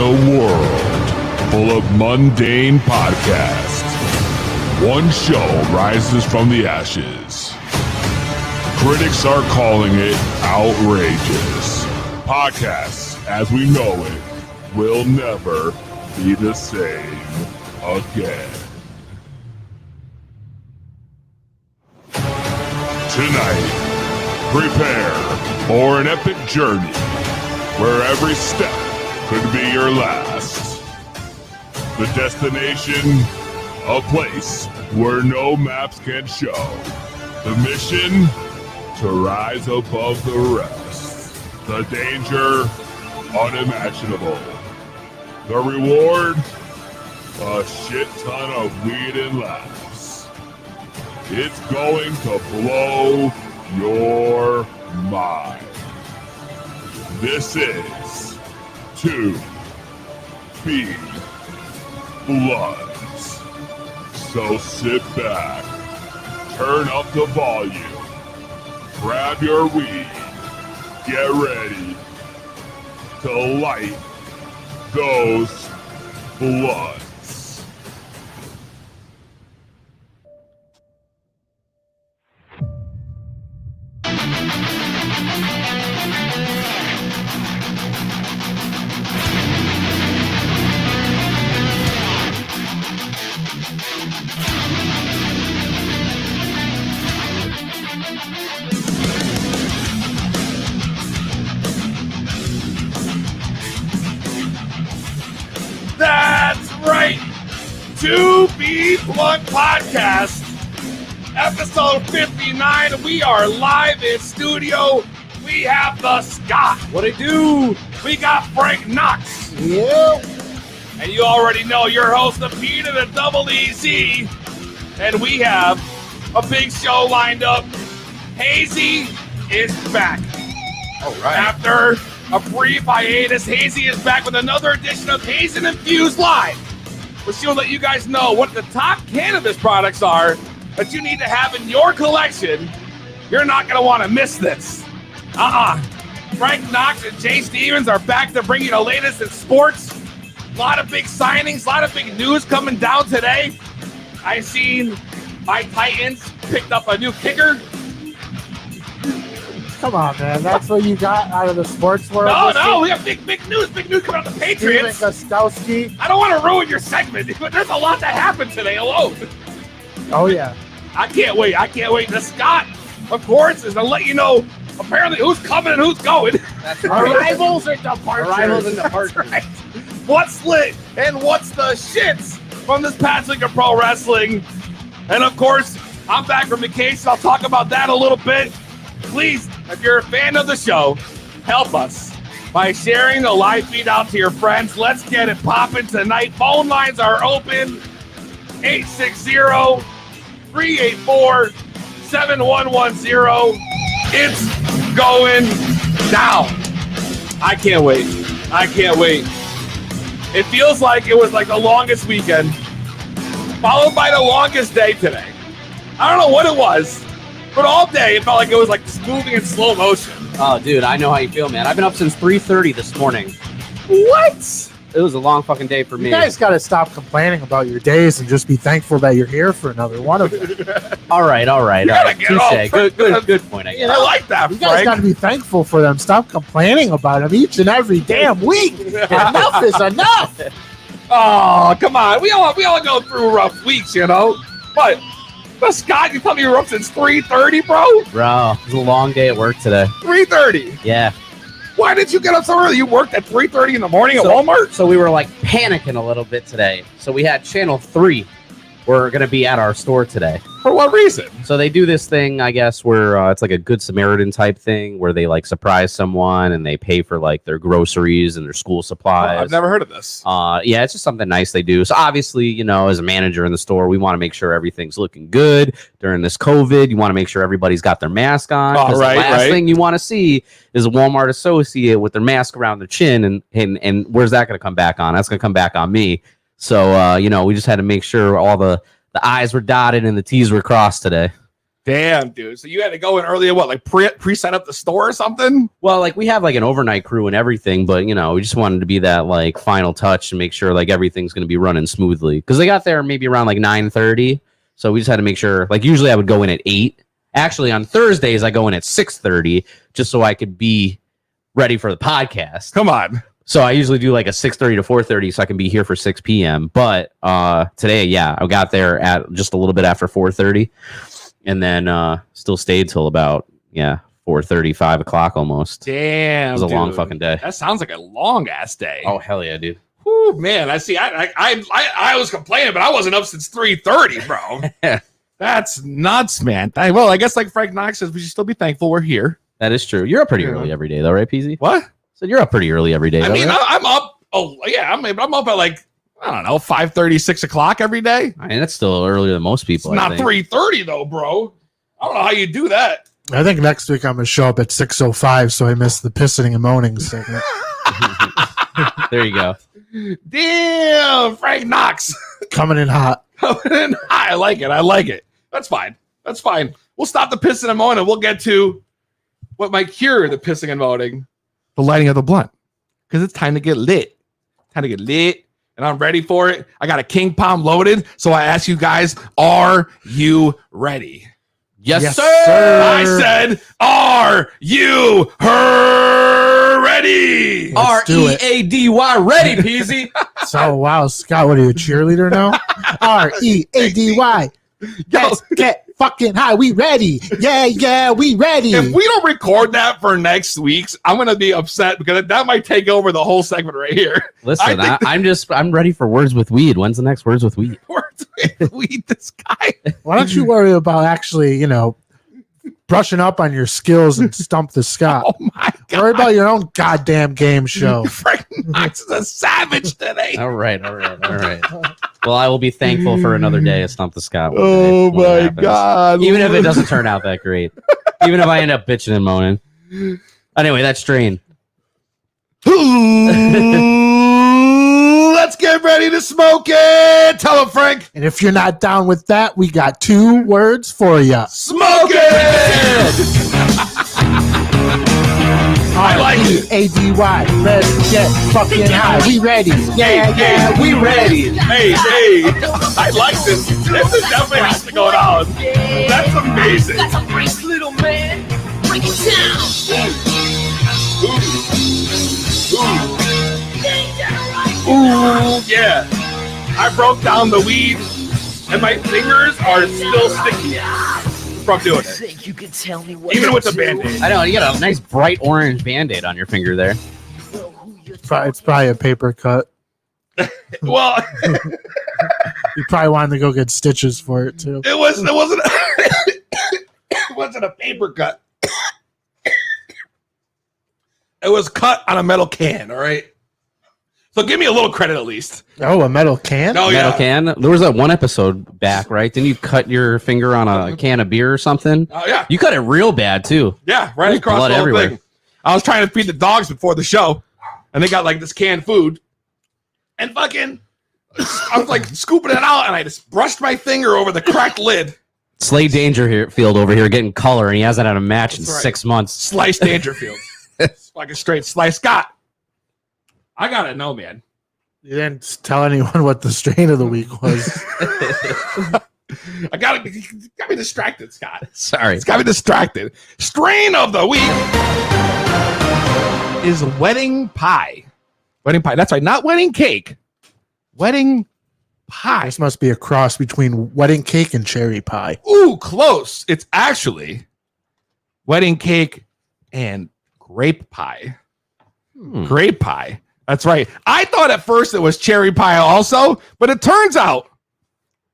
a world full of mundane podcasts, one show rises from the ashes. Critics are calling it outrageous. Podcasts, as we know it, will never be the same again. Tonight, prepare for an epic journey where every step could be your last. The destination, a place where no maps can show. The mission, to rise above the rest. The danger, unimaginable. The reward, a shit ton of weed and laughs. It's going to blow your mind. This is 2 Big Bloods. So sit back, turn up the volume, grab your weed, get ready to light those bloods. That's right. 2B Blunt Podcast, episode 59. We are live in studio. We have the Scott. What it do? We got Frank Knox. Yep. And you already know your host, the P to the double EZ. And we have a big show lined up. Hazy is back. All right. After a brief hiatus, Hazy is back with another edition of Haze and Infused Live. She'll let you guys know what the top cannabis products are that you need to have in your collection. You're not going to want to miss this. Frank Knox and Jay Stevens are back to bring you the latest in sports. A lot of big signings, a lot of big news coming down today. I seen my Titans picked up a new kicker. Come on, man. That's what you got out of the sports world? No, we have big news coming out of the Patriots. Steven Gostkowski. I don't want to ruin your segment, but there's a lot that happened today alone. Oh, yeah. I can't wait. The Scott, of course, is going to let you know apparently who's coming and who's going. That's right. Arrivals and departures. Arrivals and departures. Right. What's lit and what's the shits from this past week of pro wrestling. And, of course, I'm back from vacation. I'll talk about that a little bit. Please, if you're a fan of the show, help us by sharing the live feed out to your friends. Let's get it popping tonight. Phone lines are open. 860-384-7110. It's going down. I can't wait. It feels like it was like the longest weekend, followed by the longest day today. I don't know what it was, but all day it felt like it was like moving in slow motion. Oh, dude, I know how you feel, man. I've been up since 3:30 this morning. What? It was a long fucking day for me. You guys got to stop complaining about your days and just be thankful that you're here for another one of them. All right. Touche. Good point, I guess. I like that, You guys got to be thankful for them. Stop complaining about them each and every damn week. Enough is enough. Oh, come on. We all go through rough weeks, you know? But Scott, you tell me you were up since 3:30, bro? Bro, it was a long day at work today. 3:30? Yeah. Why did you get up so early? You worked at 3:30 in the morning at Walmart? So we were like panicking a little bit today. So we had Channel 3. We're going to be at our store today. For what reason? So they do this thing, I guess, where it's like a Good Samaritan type thing where they like surprise someone and they pay for like their groceries and their school supplies. I've never heard of this. Yeah, it's just something nice they do. So obviously, you know, as a manager in the store, we want to make sure everything's looking good during this COVID. You want to make sure everybody's got their mask on. Oh, right, the last thing you want to see is a Walmart associate with their mask around their chin. And where's that going to come back on? That's going to come back on me. So, you know, we just had to make sure all the I's were dotted and the T's were crossed today. Damn, dude. So you had to go in early and what, like pre-set up the store or something? Well, like we have like an overnight crew and everything, but you know, we just wanted to be that like final touch and make sure like everything's going to be running smoothly. Because they got there maybe around like 9:30, so we just had to make sure. Like usually I would go in at 8. Actually, on Thursdays I go in at 6:30 just so I could be ready for the podcast. Come on. So I usually do like a 6:30 to 4:30 so I can be here for 6 p.m. But today, yeah, I got there at just a little bit after 4:30. And then still stayed till about 4:30, 5 o'clock almost. Damn, it was a dude. long fucking day. That sounds like a long ass day. Oh hell yeah, dude! Whew, man, I see. I was complaining, but I wasn't up since 3:30, bro. That's nuts, man. Well, I guess like Frank Knox says, we should still be thankful we're here. That is true. You're up pretty early every day, though, right, PZ? What? So you're up pretty early every day. I though, mean, right? I'm up. Oh yeah, I'm up at like I don't know 5:30, 6 o'clock every day. I mean, that's still earlier than most It's people. not 3:30 though, bro. I don't know how you do that. I think next week I'm gonna show up at 6:05, so I missed the pissing and moaning segment. There you go. Damn, Frank Knox. Coming in hot. I like it. I like it. That's fine. That's fine. We'll stop the pissing and moaning. We'll get to what might cure the pissing and moaning. The lighting of the blunt. Because it's time to get lit. Time to get lit. And I'm ready for it. I got a King Palm loaded. So I ask you guys, are you ready? Yes, sir. I said, are you ready? Let's do it. READY ready, PZ. So wow, Scott, what are you, a cheerleader now? READY. Let's get fucking high. We ready? Yeah, we ready. If we don't record that for next week's, I'm gonna be upset because that might take over the whole segment right here. Listen, I'm ready for Words with Weed. When's the next Words with Weed? Words with Weed, this guy. Why don't you worry about actually, brushing up on your skills and stump the Scott? Oh my god! Worry about your own goddamn game show. Frank Knox is a savage today. All right. Well, I will be thankful for another day of Stump the Scott. Oh my god! Even if it doesn't turn out that great. Even if I end up bitching and moaning. Anyway, that strain. Let's get ready to smoke it. Tell him, Frank. And if you're not down with that, we got 2 words for you. Smoke it. I like it. ADY. Let's get fucking high. We ready? Yeah, we ready. Hey, I like this. This is definitely has to go down. That's amazing. That's a break, little man. Break it down. Ooh, yeah. I broke down the weed, and my fingers are still sticky from doing it. Think you can tell me what Even to with the do? Band-Aid. I know, you got a nice bright orange Band-Aid on your finger there. Know who you're It's probably a paper cut. Well, You probably wanted to go get stitches for it too. it wasn't it wasn't a paper cut. It was cut on a metal can, all right? So give me a little credit at least. Oh, a metal can? Oh, Metal yeah. can. There was that one episode back, right? Didn't you cut your finger on a can of beer or something? Oh, yeah. You cut it real bad too. Yeah, right There's across blood the whole everywhere. thing. I was trying to feed the dogs before the show, and they got like this canned food. And fucking, I was like scooping it out, and I just brushed my finger over the cracked lid. Slade Dangerfield over here getting color, and he hasn't had a match in That's right. 6 months. Slice Dangerfield. It's fucking straight slice. Scott, I gotta know, man. You didn't tell anyone what the strain of the week was. I got me distracted, Scott. Sorry. It's got me distracted. Strain of the week is wedding pie. Wedding pie. That's right. Not wedding cake. Wedding pie. This must be a cross between wedding cake and cherry pie. Ooh, close. It's actually wedding cake and grape pie. Grape pie. That's right. I thought at first it was cherry pie also, but it turns out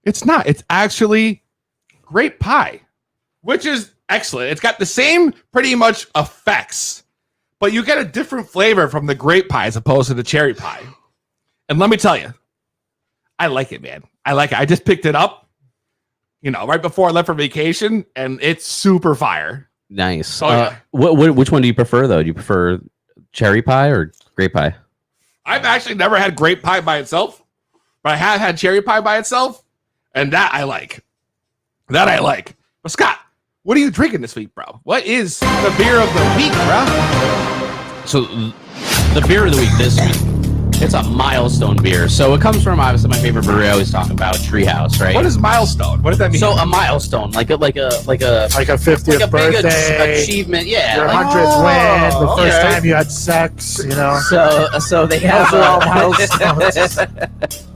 it's not. It's actually grape pie, which is excellent. It's got the same pretty much effects, but you get a different flavor from the grape pie as opposed to the cherry pie. And let me tell you, I like it, man. I like it. I just picked it up, right before I left for vacation, and it's super fire. Nice. Oh, yeah. Which one do you prefer, though? Do you prefer cherry pie or grape pie? I've actually never had grape pie by itself, but I have had cherry pie by itself, and that I like. But Scott, What are you drinking this week, bro? What is the beer of the week, bro? So the beer of the week this week, it's a Milestone beer. So it comes from obviously my favorite brewery I always talk about, Treehouse, right? What is Milestone? What does that mean? So a milestone, like a 50th big birthday, achievement, yeah. your like- 100th win, the first okay. time you had sex, you know. so they have Those are all milestones.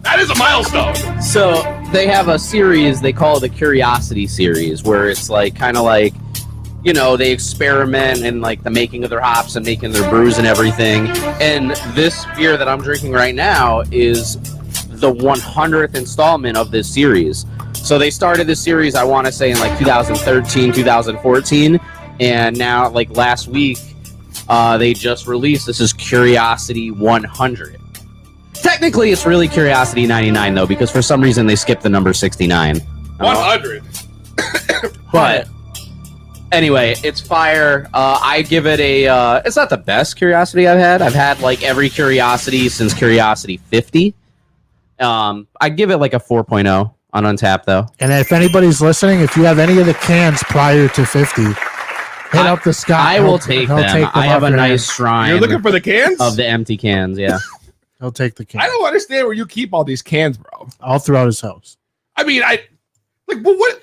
That is a milestone. So they have a series they call it the Curiosity series, where it's like kind of like, you know, they experiment in like the making of their hops and making their brews and everything. And this beer that I'm drinking right now is the 100th installment of this series. So they started this series, I want to say, in like 2013, 2014, and now like last week they just released, this is Curiosity 100. Technically it's really Curiosity 99 though, because for some reason they skipped the number 69. 100. But anyway, it's fire. I give it a it's not the best Curiosity I've had. I've had like every Curiosity since Curiosity 50. I give it like a 4.0 on Untapped though. And if anybody's listening, if you have any of the cans prior to 50, hit up the Scott. I will take them. I have a off your nice hand. shrine You're looking for the cans? of the empty cans, yeah. He'll take the I can don't understand where you keep all these cans, bro. all throughout his house. I mean, like, but what?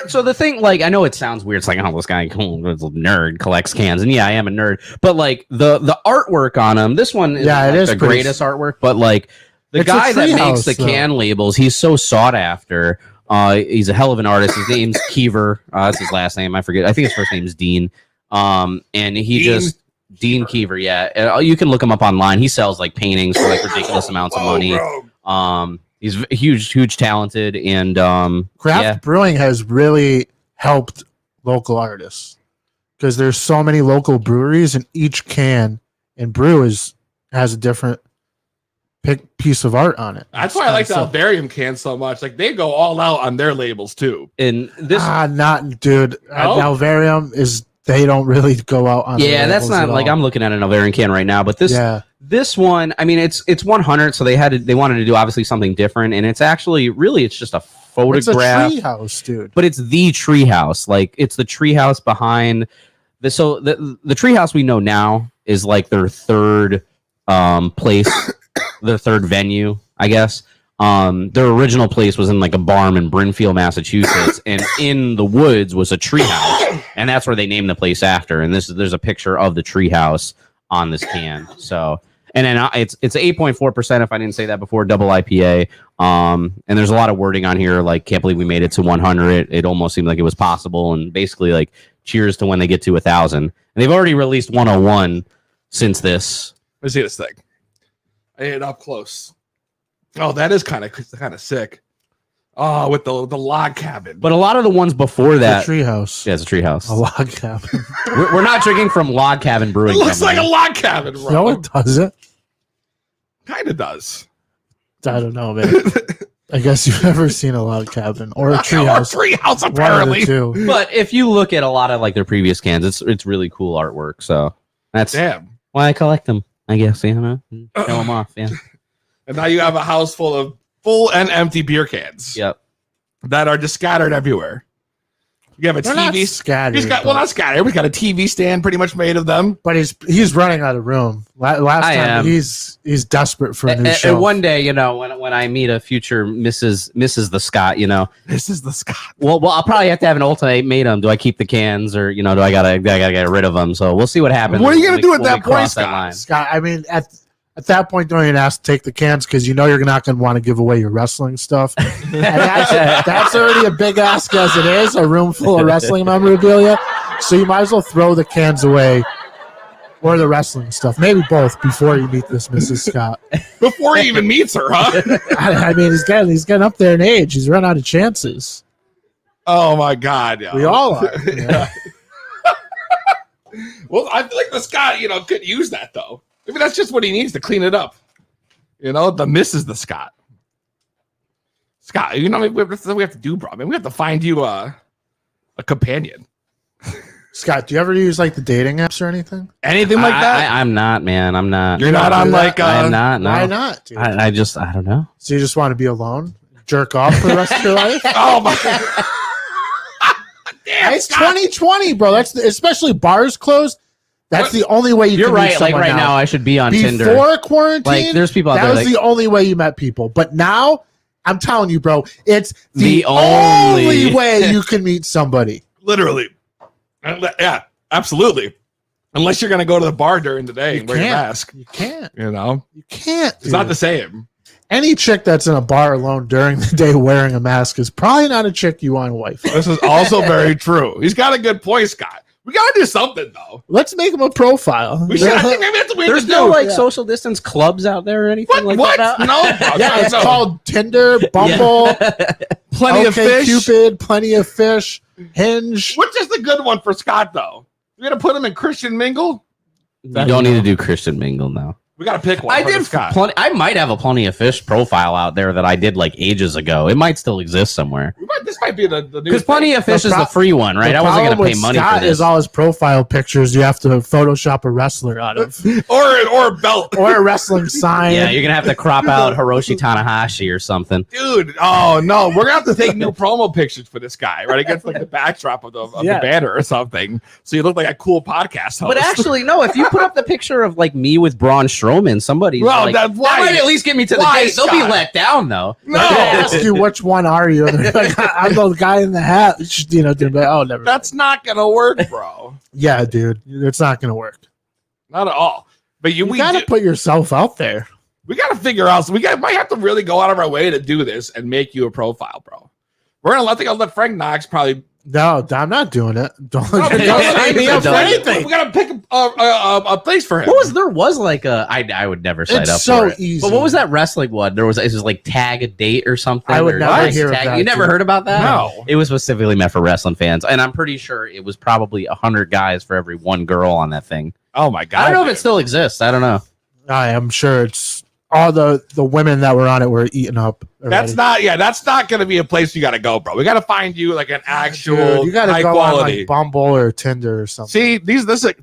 So the thing, like, I know it sounds weird. It's like, oh, this guy, cool, this nerd collects cans, and yeah, I am a nerd. But like the artwork on them, this one, Yeah, it like is the pretty- greatest artwork. But like the It's a guy that Treehouse, makes the though. can labels, he's so sought after. He's a hell of an artist. His name's Keever. That's his last name. I forget. I think his first name's Dean. And he just Dean Keever. Yeah, you can look him up online. He sells like paintings for like ridiculous amounts of money. Bro. He's huge, talented, and Craft yeah. brewing has really helped local artists because there's so many local breweries, and each can and brew has a different piece of art on it. That's why I like the Alvarium cans so much. Like, they go all out on their labels, too. And this, Not dude. No? Alvarium is they don't really go out on. yeah, their that's labels not at like all. I'm looking at an Alvarian can right now, but this one, I mean, it's 100, so they wanted to do obviously something different, and it's actually really it's just a It's a photograph, treehouse, dude. but it's the treehouse. Like it's the treehouse behind the the treehouse we know now is like their third place, their third venue, I guess. Their original place was in like a barn in Brinfield, Massachusetts, and in the woods was a treehouse, and that's where they named the place after. And there's a picture of the treehouse on this can. So, and then it's 8.4%. If I didn't say that before, double IPA. And there's a lot of wording on here like can't believe we made it to 100. It almost seemed like it was possible, and basically like cheers to when they get to 1,000. And they've already released 101 since this. Let's see this thing. I hit it up close. Oh, that is kind of sick. Oh, with the log cabin. But a lot of the ones before that, The treehouse. yeah, it's a treehouse. A log cabin. We're not drinking from Log Cabin it Brewing looks like Company. a log cabin, bro. No, it doesn't. Kind of does. I don't know, man. I guess you've never seen a log cabin or a Or treehouse. treehouse, One of apparently. the two. But if you look at a lot of like their previous cans, it's really cool artwork. So that's Damn. why I collect them, I guess. You know, show them off. Yeah. And now you have a house full of full and empty beer cans Yep. that are just scattered everywhere. You have a They're not TV. scattered. He's got, well, not scattered. Everybody's got a TV stand pretty much made of them. But he's running out of room. Last I time am. he's desperate for a new And show. one day, you know, when I meet a future Mrs. the Scott, you know, This is the Scott. well, I'll probably have to have an ultimatum. Do I keep the cans or do I gotta get rid of them? So we'll see what happens. What are you gonna when do we- at when that we point, cross that Scott? line. Scott, I mean, at that point, don't even ask to take the cans because you know you're not going to want to give away your wrestling stuff. And that's already a big ask as it is, a room full of wrestling memorabilia. So you might as well throw the cans away or the wrestling stuff. Maybe both before you meet this Mrs. Scott. Before he even meets her, huh? I mean, he's getting up there in age. He's run out of chances. Oh my God. Yeah. We all are. Yeah. Well, I feel like the Scott, could use that though. Maybe that's just what he needs to clean it up. The Mrs. the Scott. Scott, we have to do, bro. I mean, we have to find you a companion. Scott, do you ever use like the dating apps or anything? Anything like that? I'm not, man. I'm not. You're not on like I'm not. No. Why not, dude? I don't know. So you just want to be alone? Jerk off for the rest of your life? Oh my God. It's 2020, bro. That's especially bars closed. That's the only way you You're can meet right. Like someone right now, I should be on Tinder. Before quarantine, Like, there's people out that there was like- the only way you met people. But now, I'm telling you, bro, it's The the only only- way you can meet somebody. Literally. Yeah, absolutely. Unless you're going to go to the bar during the day You and wear your can't. mask. You can't. You know? You can't. It's not dude. the same. Any chick that's in a bar alone during the day wearing a mask is probably not a chick you want to wife. This is also very true. He's got a good point, Scott. We got to do something, though. Let's make him a profile. We should. I think maybe that's what we have There's to no do. like social distance clubs out there or anything like What? that. No. Yeah, it's No. called Tinder, Bumble, Plenty of OK Fish. Cupid, Plenty of Fish, Hinge. Which is the good one for Scott, though? We got to put him in Christian Mingle? You don't need to do Christian Mingle now. We got to pick one. I for did Scott. plenty. I might have a Plenty of Fish profile out there that I did like ages ago. It might still exist somewhere. This might be the new Because Plenty of Fish The is pro- the free one, right? The I wasn't going problem to pay with money Scott for this. is all his profile pictures you have to Photoshop a wrestler out of, or a belt. or a wrestling sign. Yeah, you're gonna have to crop out Hiroshi Tanahashi or something. Dude, oh no, we're gonna have to take new promo pictures for this guy, right? Against like the backdrop of the Yeah. banner or something, so you look like a cool podcast host. But actually, no. If you put up the picture of like me with Braun Strowman, somebody's Well, like, that's why- that might at least get me to the why, date. They'll be Scott? let down though. no, They ask you which one are you? And they're like, I'm the guy in the hat. You know, they're like, oh, never. that's not gonna work, bro. Yeah, dude, it's not gonna work. Not at all. But You gotta put yourself out there. we gotta figure out. So might have to really go out of our way to do this and make you a profile, bro. We're gonna let Frank Knox probably. No, I'm not doing it. Don't No, but don't sign me up for don't. anything. We gotta pick a place for him. There was like a I would never sign It's up so for it. easy. But what was that wrestling one? It was like tag a date or something. I would or never nice hear of tag. that, You never dude. heard about that? No. It was specifically meant for wrestling fans, and I'm pretty sure it was probably 100 guys for every one girl on that thing. Oh my god! I don't know if dude. it still exists. I don't know. I am sure it's all the women that were on it were eaten up. That's not going to be a place you got to go, bro. We got to find you like an actual Dude, you gotta high go quality. on like Bumble or Tinder or something. See, this is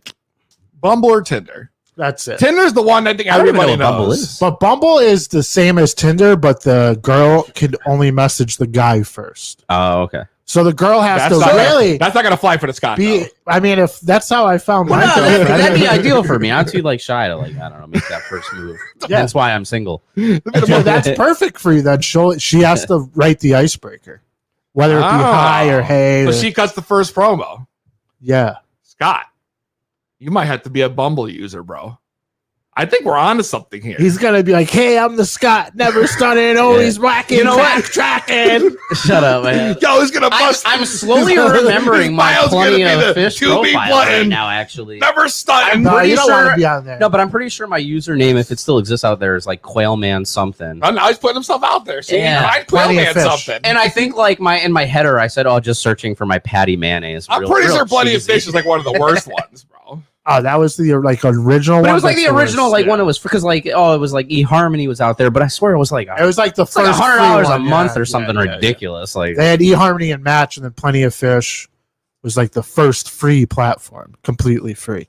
Bumble or Tinder. That's it. Tinder's the one I think I don't even know everybody what Bumble knows. is. But Bumble is the same as Tinder, but the girl can only message the guy first. Oh, okay. So the girl has That's to not, really that's not going to fly for the Scott. be. though. I mean, if that's how I found Well, my no, girlfriend. that'd be ideal for me. I'm too like shy to like I don't know make that first move. Yeah. That's why I'm single. Dude, that's perfect for you. Then she has to write the icebreaker, whether it be Oh. hi or hey. So or- she cuts the first promo. yeah. Scott, you might have to be a Bumble user, bro. I think we're on to something here. He's gonna be like, "Hey, I'm the Scott, never stunning, always whacking, You know what? backtracking." Shut up, man. Yo, he's going to bust. I'm slowly remembering my Bio's gonna Plenty be the of Fish to be profile button. right now. Actually, Never stunned. No, pretty you don't want sure- to be on there. no, but I'm pretty sure my username, if it still exists out there, is like Quailman something. Oh, now he's putting himself out there. See, Yeah. I'd Plenty of man fish. something. And I think like in my header, I said, "Oh, just searching for my patty mayonnaise." I'm Real- pretty real sure Plenty of cheesy. Fish is like one of the worst ones, bro. Oh, that was the like original. But one? it was like That's the original, worst. like Yeah. when it was because like it was like eHarmony was out there, but I swear it was like It was like the it's like first $100 free a one, month yeah, or something yeah, yeah, ridiculous. Like yeah. They had eHarmony and Match, and then Plenty of Fish was like the first free platform, completely free.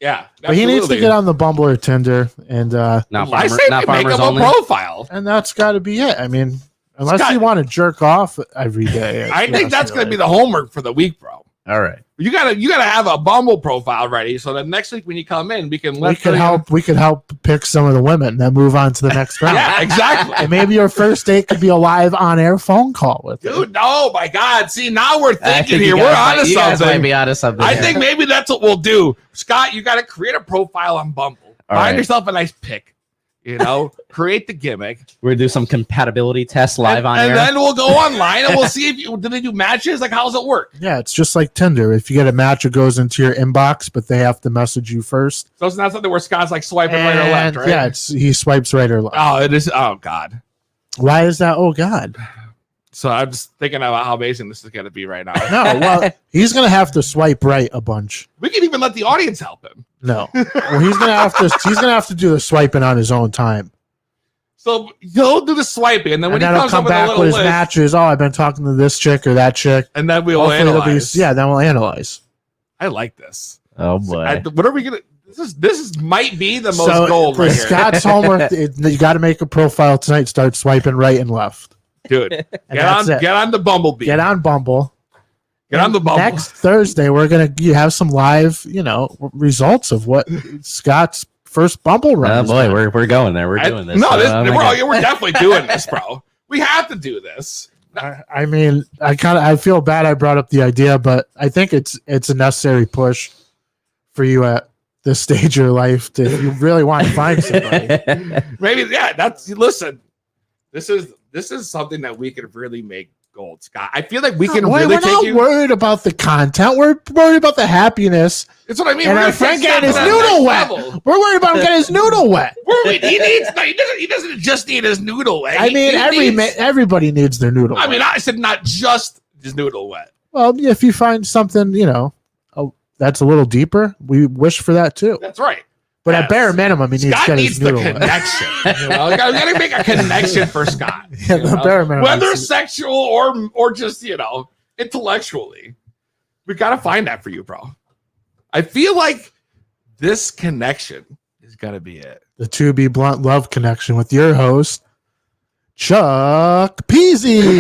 Yeah, But he needs to absolutely. get on the Bumble or Tinder, and not I say not make farmers him a only. profile. that's got to be it. I mean, unless Scott- you want to jerk off every day. I think that's going to be the homework for the week, bro. All right. You gotta have a Bumble profile ready so that next week when you come in, we can We could help. We could help pick some of the women that move on to the next round. Yeah, exactly. And maybe your first date could be a live on-air phone call with her. Dude, oh my God! See, now we're I thinking think here. you We're guys onto you guys might something. be onto something. I here. think maybe that's what we'll do. Scott, you got to create a profile on Bumble. All Find right. yourself a nice pick. You know, create the gimmick. we're gonna do some compatibility tests live and, on and air. then we'll go online and we'll see if you do they do matches. Like, how's it work? Yeah, it's just like Tinder. If you get a match, it goes into your inbox, but they have to message you first. So it's not something where Scott's like swiping right or left, And, right? Yeah, he swipes right or left. Oh, it is. Oh God. Why is that? Oh God. So I'm just thinking about how amazing this is going to be right now. No, well, he's gonna have to swipe right a bunch. We can even let the audience help him. No, well, he's gonna have to do the swiping on his own time, So he'll do the swiping, and then when and he then he'll comes come up with a back little with his list, matches. Oh, I've been talking to this chick or that chick. and then we'll Hopefully it'll analyze. then we'll analyze. I like this. oh boy. What are we gonna? This is might be the most So gold for right here, Scott's homework, you got to make a profile tonight. Start swiping right and left. dude. And that's it. Get on the Bumblebee. Get on Bumble. Get on the bubble. Next Thursday, we're gonna have some live, results of what Scott's first Bumble run. Oh is boy, like. we're going there. We're doing this. No, I'm gonna- we're definitely doing this, bro. We have to do this. I mean, I feel bad I brought up the idea, but I think it's a necessary push for you at this stage of your life to, if you really want to find somebody. Maybe, yeah. Listen. This is something that we could really make gold, Scott. I feel like we can We're really not take you. worried about the content. We're worried about the happiness. That's what I mean. And We're our gonna friend take Scott getting his to that noodle next wet. level. We're worried about him getting his noodle wet. He doesn't just need his noodle wet. I mean, everybody needs their noodle I wet. mean, I said not just his noodle wet. Well, if you find something, that's a little deeper, we wish for that too. That's right. But Yes. at bare minimum, he needs Scott to get needs his the noodle wet. connection. We gotta make a connection for Scott. Yeah, the bare minimum. Whether sexual or just intellectually, we gotta find that for you, bro. I feel like this connection is gonna be it. The To Be Blunt Love Connection with your host, Chuck Peasy.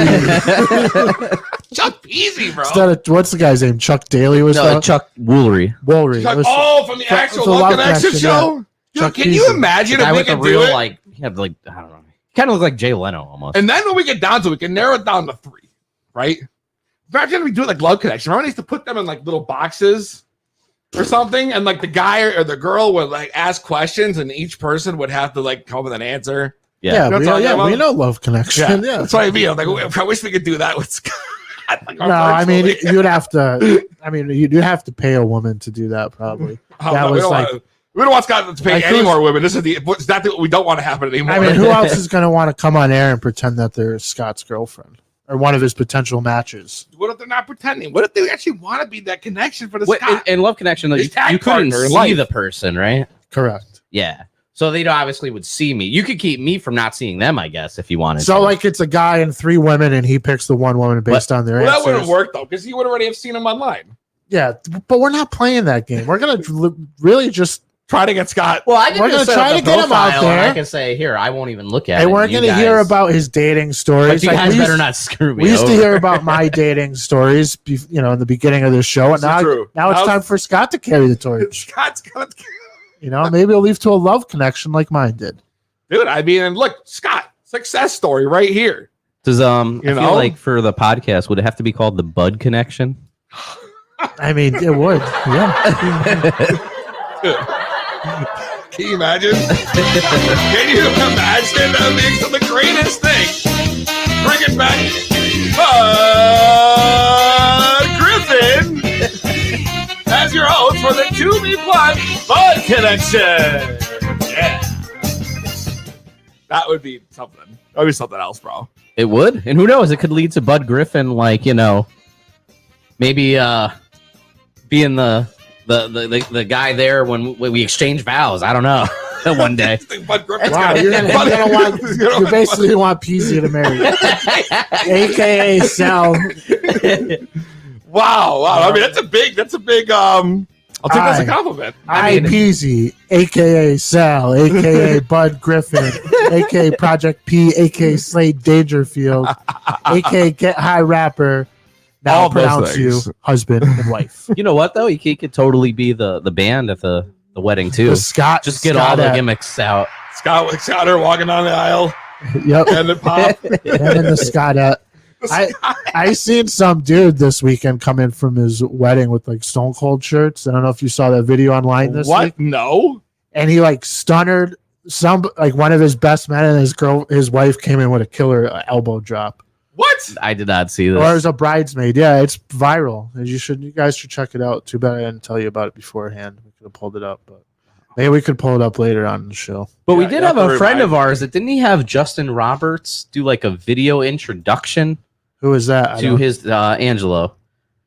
Chuck Peasy, bro. Instead of, what's the guy's name? Chuck Daly was No, Chuck Woolery. Woolery. Chuck, from the Chuck- actual the Love Love Connection Connection, show. Dude, Chuck can you Peasy. imagine Guy if we with a could do real it? he had I don't know. Kind of look like Jay Leno almost. And then when we get down to it, we can narrow it down to 3, right? Imagine if we do it like Love Connection. Remember, they used to put them in like little boxes or something, and like the guy or the girl would like ask questions, and each person would have to like come up with an answer. Yeah, You know we, what I'm talking we about? know Love Connection. Yeah. That's what I mean. I'm like, I wish we could do that with Scott. Like, No, I mean, virtually. you'd have to. I mean, you'd have to pay a woman to do that, probably. Oh, that no, was like- we don't want Scott to pay Like, any who's- more women. This is that's what we don't want to happen anymore. I mean, who else is going to want to come on air and pretend that they're Scott's girlfriend or one of his potential matches? What if they're not pretending? What if they actually want to be that connection for the What, Scott? in Love Connection, though, His you tag couldn't partner in see life. the person, right? Correct. Yeah. So they obviously would see me. You could keep me from not seeing them, I guess, if you wanted So, to. like, it's a guy and 3 women, and he picks the one woman based on their Well, that answers. wouldn't work though, because you would already have seen him online. Yeah, but we're not playing that game. We're going to really just. Try to get Scott. well, I can we're just gonna set up try the to get him out profile and there. I can say, here, I won't even look at Hey, it. we're You going to hear guys- about his dating stories. But you Like, guys we better used- not screw me We used to over. hear about my dating stories, in the beginning of the show, and This is true. now it's time for Scott to carry the torch. Scott's gonna. Maybe it'll lead to a love connection like mine did. Dude, I mean, and look, Scott, success story right here. Does I You feel know? like for the podcast, would it have to be called the Bud Connection? I mean, it would. Yeah. Can you imagine? Can you imagine? That makes it the greatest thing. Bring it back. Griffin as your host for the To Be Blunt Bud Connection. Yeah. That would be something. That would be something else, bro. It would. And who knows? It could lead to Bud Griffin, maybe being the guy there when we exchange vows. I don't know. One day. Bud Griffin's Wow, gonna- you're gonna want. You basically want Peasy to marry, aka Sal. Wow. I mean, that's a big. I'll take that as a compliment. I Peasy, aka Sal, aka Bud Griffin, aka Project P, aka Slade Dangerfield, aka Get High Rapper. Now All those pronounce you things. husband and wife. You know what though? He could totally be the band at the wedding too. The Scott, Just get all the Scott gimmicks out. Scott her walking down the aisle Yep, and the pop. and in the Scott. I seen some dude this weekend come in from his wedding with like Stone Cold shirts. I don't know if you saw that video online this What? week. No. And he like stunnered one of his best men, and his wife came in with a killer elbow drop. What? I did not see this. Or as a bridesmaid. Yeah, it's viral. You guys should check it out. Too bad I didn't tell you about it beforehand. We could have pulled it up, but maybe we could pull it up later on in the show. But we Yeah, did you have have to a friend of remind ours that didn't he have Justin Roberts do like a video introduction Who is that? to his Angelo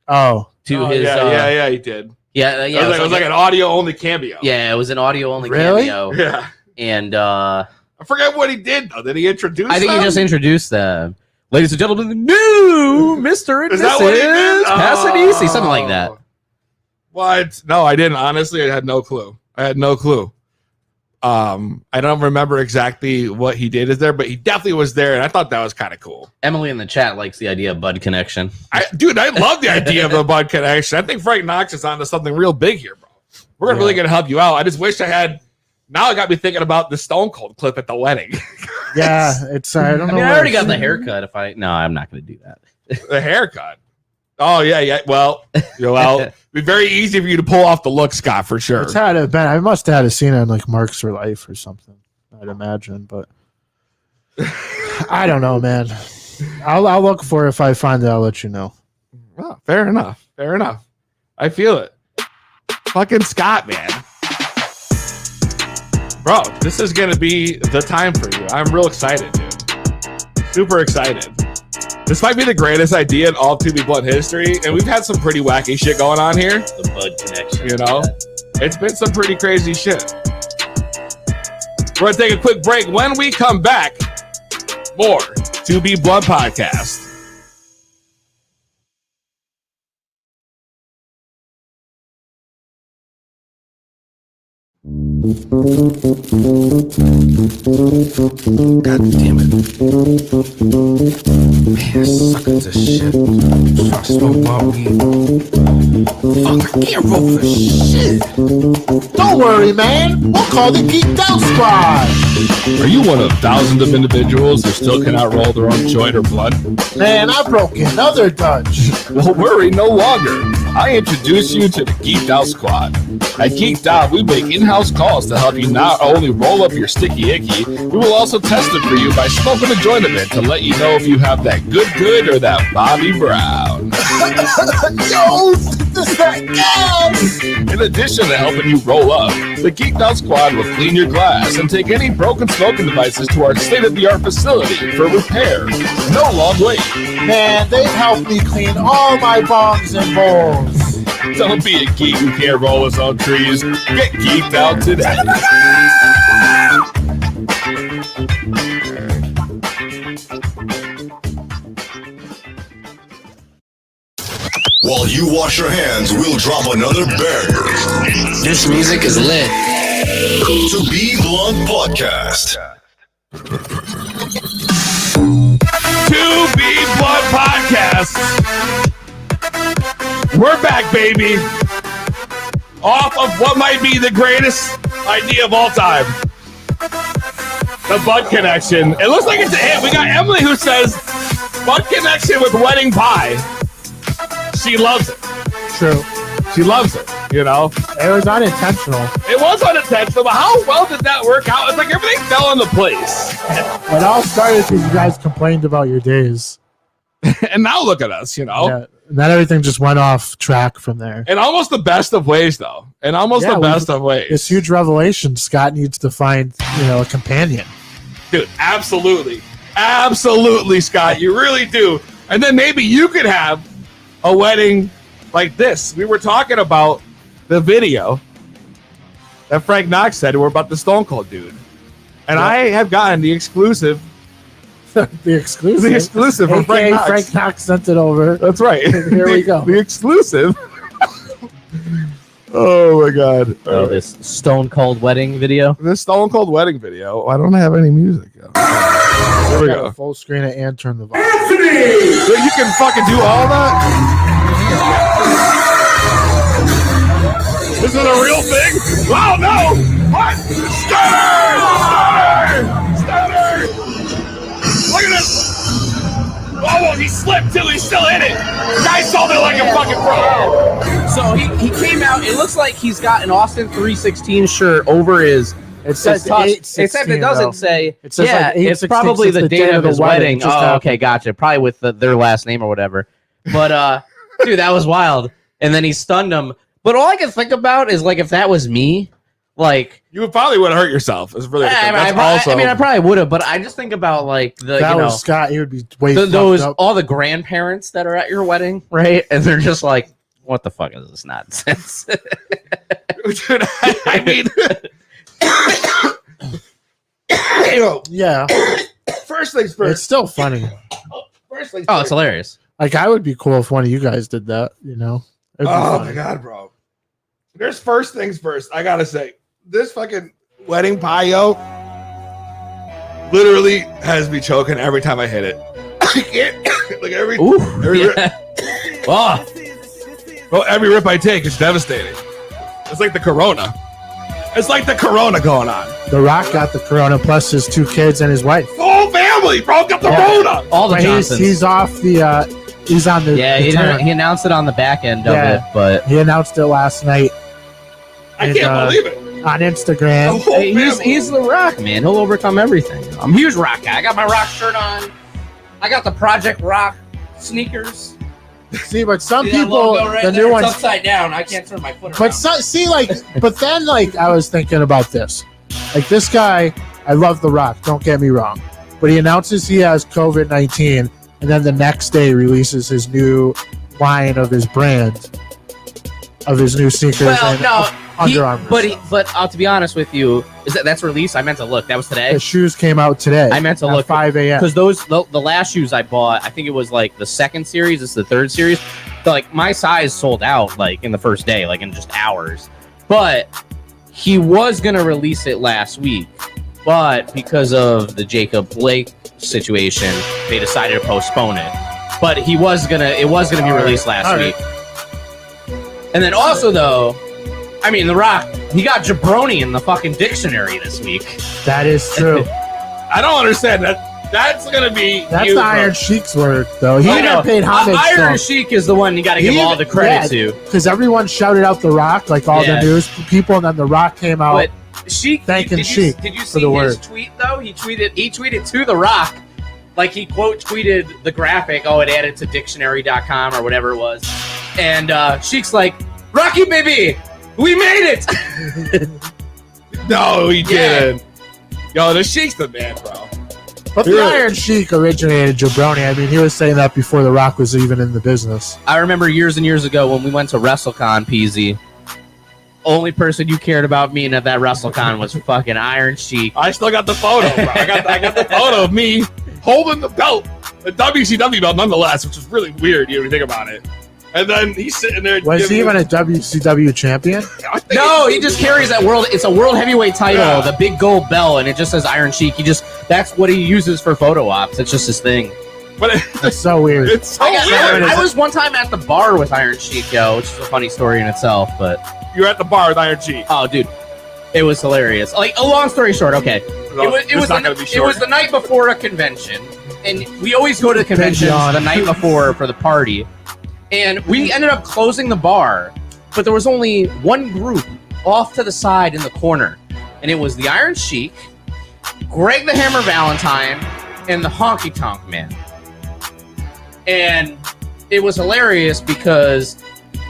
Oh, to Oh, his yeah, he did. yeah It was like an audio only cameo. yeah, it was an audio only Really? cameo. Yeah. And I forget what he did though. Did he introduce? I think them? he just introduced them. Ladies and gentlemen, the new Mr. and Is that what he did? Mrs. Passanisi, something like that. What? No, I didn't. Honestly, I had no clue. I don't remember exactly what he did is there, but he definitely was there, and I thought that was kind of cool. Emily in the chat likes the idea of Bud Connection. Dude, I love the idea of a Bud Connection. I think Frank Knox is onto something real big here, bro. We're really gonna help you out. I just wish I had. Now it got me thinking about the Stone Cold clip at the wedding. Yeah, it's I don't know. I where already it's- got the haircut. No, I'm not going to do that. The haircut. Oh yeah. Well, it'd be very easy for you to pull off the look, Scott, for sure. It's had it been. I must have had a scene on like Marks for Life or something. I'd imagine, but I don't know, man. I'll look for it. If I find it, I'll let you know. Well, fair enough. I feel it. Fucking Scott, man. Bro, this is gonna be the time for you. I'm real excited, dude. Super excited. This might be the greatest idea in all 2B Blunt history, and we've had some pretty wacky shit going on here. The Bud Connection. You know, it's been some pretty crazy shit. We're gonna take a quick break. When we come back, more 2B Blunt podcast. God damn it. Man, suckers of shit. Fuck, smoke more weed. Fuck, I can't roll for shit. Don't worry, man. We'll call the Geeked Out Squad. Are you one of thousands of individuals who still cannot roll their own joint or blunt? Man, I broke another Dutch. Well, worry no longer. I introduce you to the Geeked Out Squad. At Geeked Out, we make in-house calls to help you not only roll up your sticky icky, we will also test it for you by smoking a joint of it to let you know if you have that good or that Bobby Brown. Yo, this that gas. In addition to helping you roll up, the Geeked Out Squad will clean your glass and take any broken smoking devices to our state-of-the-art facility for repair. No long wait. Man, they've helped me clean all my bongs and bowls. Don't be a geek who can't roll his own trees. Get geeked out today. While you wash your hands, we'll drop another banger. This music is lit. 2B Blunt Podcast. 2B Blunt Podcast. We're back, baby. Off of what might be the greatest idea of all time. The Bud Connection. It looks like it's a hit. We got Emily who says Bud Connection with wedding pie. She loves it. True. She loves it, you know? It was unintentional. It was unintentional, but how well did that work out? It's like everything fell into place. It all started because you guys complained about your days. And now look at us, you know? Yeah. And then everything just went off track from there. In almost the best of ways, though. In almost Yeah, the best of ways. This huge revelation. Scott needs to find, a companion. Dude, absolutely. Absolutely, Scott. You really do. And then maybe you could have a wedding like this. We were talking about the video that Frank Knox said we're about the Stone Cold dude. And I have gotten the exclusive. The exclusive. The exclusive from Frank Knox. Frank Knox sent it over. That's right. Here we go. The exclusive. Oh my God. Oh, this Stone Cold wedding video. This Stone Cold wedding video. I don't have any music. Here we Got go. a full screen it and turn the volume. So you can fucking do all that? This is a real thing? Wow, no! What? Stunner! Look at this! Oh, he slipped too. He's still in it. Guy sold it like a fucking pro. So he came out. It looks like he's got an Austin 316 shirt over his. It says touch. 8/16, Except it doesn't though. say. It says yeah, like it's 8/16 probably since the date of his wedding. just Oh, happened. okay, gotcha. Probably with their last name or whatever. But dude, that was wild. And then he stunned him. But all I can think about is like if that was me, like You would probably would hurt yourself. It's really I probably would have. But I just think about like the If that was Scott, he would be way those fucked up. all the grandparents that are at your wedding, right? And they're just like, what the fuck is this nonsense? Dude, I mean, Yeah, first things it's first. still funny. First things Oh, first. it's hilarious. Like I would be cool if one of you guys did that. It'd be Oh funny. my God, bro. There's first things first. I gotta say, this fucking wedding pie, yo, literally has me choking every time I hit it. I can't, like every Oh, Bro, every rip I take is devastating. It's like the corona. It's like the corona going on. The Rock got the corona, plus his 2 kids and his wife. The whole family, bro, got the corona. all the But Johnsons. he's off the. He's on the. yeah, the he, turn. he announced it on the back end of Yeah. it, but He announced it last night I can't believe it. on The Instagram. whole hey, family. he's the Rock, man. He'll overcome everything. I'm a huge Rock guy. I got my Rock shirt on. I got the Project Rock sneakers. See, but some See that people, logo right the there? new It's ones. upside down. I can't turn my foot around. But but then, like, I was thinking about this. Like, this guy, I love The Rock, don't get me wrong. But he announces he has COVID-19, and then the next day releases his new line of his brand, of his new sneakers well, and no, Under Armour. but to be honest with you, that's released. I meant to look. That was today. The shoes came out today. I meant to at look 5 a.m. because the last shoes I bought, I think it was like the second series. It's the third series. So, like my size sold out like in the first day, like in just hours. But he was gonna release it last week, but because of the Jacob Blake situation, they decided to postpone it. But it was gonna be released last week. And then also though, I mean, The Rock, he got jabroni in the fucking dictionary this week. That is true. I don't understand that. That's gonna be That's you, the bro. Iron Sheik's word, though. He I know. even paid homage Iron to Sheik is the one you got to give all the credit to. because everyone shouted out The Rock, like all Yeah. the news people, and then The Rock came out. But Sheik, Thanking did Sheik you for see the his word. tweet though? He tweeted to The Rock, like he quote tweeted the graphic. Oh, it added to dictionary.com or whatever it was, and Sheik's like, "Rocky baby, we made it." No, he Yeah. didn't. Yo, the Sheik's the man, bro. But the Really? Iron Sheik originated jabroni. I mean, he was saying that before The Rock was even in the business. I remember years and years ago when we went to WrestleCon, PZ. Only person you cared about meeting at that WrestleCon was fucking Iron Sheik. I still got the photo, bro. I got the photo of me holding the belt, the WCW belt, nonetheless, which is really weird. You think about it. And then he's sitting there. Was he giving even a WCW champion? I think No, he just carries that world. It's a world heavyweight title, Yeah. the big gold bell, and it just says Iron Sheik. That's what he uses for photo ops. It's just his thing. But That's so weird. it's so I weird. was one time at the bar with Iron Sheik, yo, which is a funny story in itself. But You're at the bar with Iron Sheik. oh, dude, it was hilarious. Like a long story short, okay, it was not gonna be it short. was the night before a convention, and we always go to the conventions yawn. the night before for the party. And we ended up closing the bar, but there was only one group off to the side in the corner, and it was the Iron Sheik, Greg the Hammer Valentine, and the Honky Tonk Man. And it was hilarious because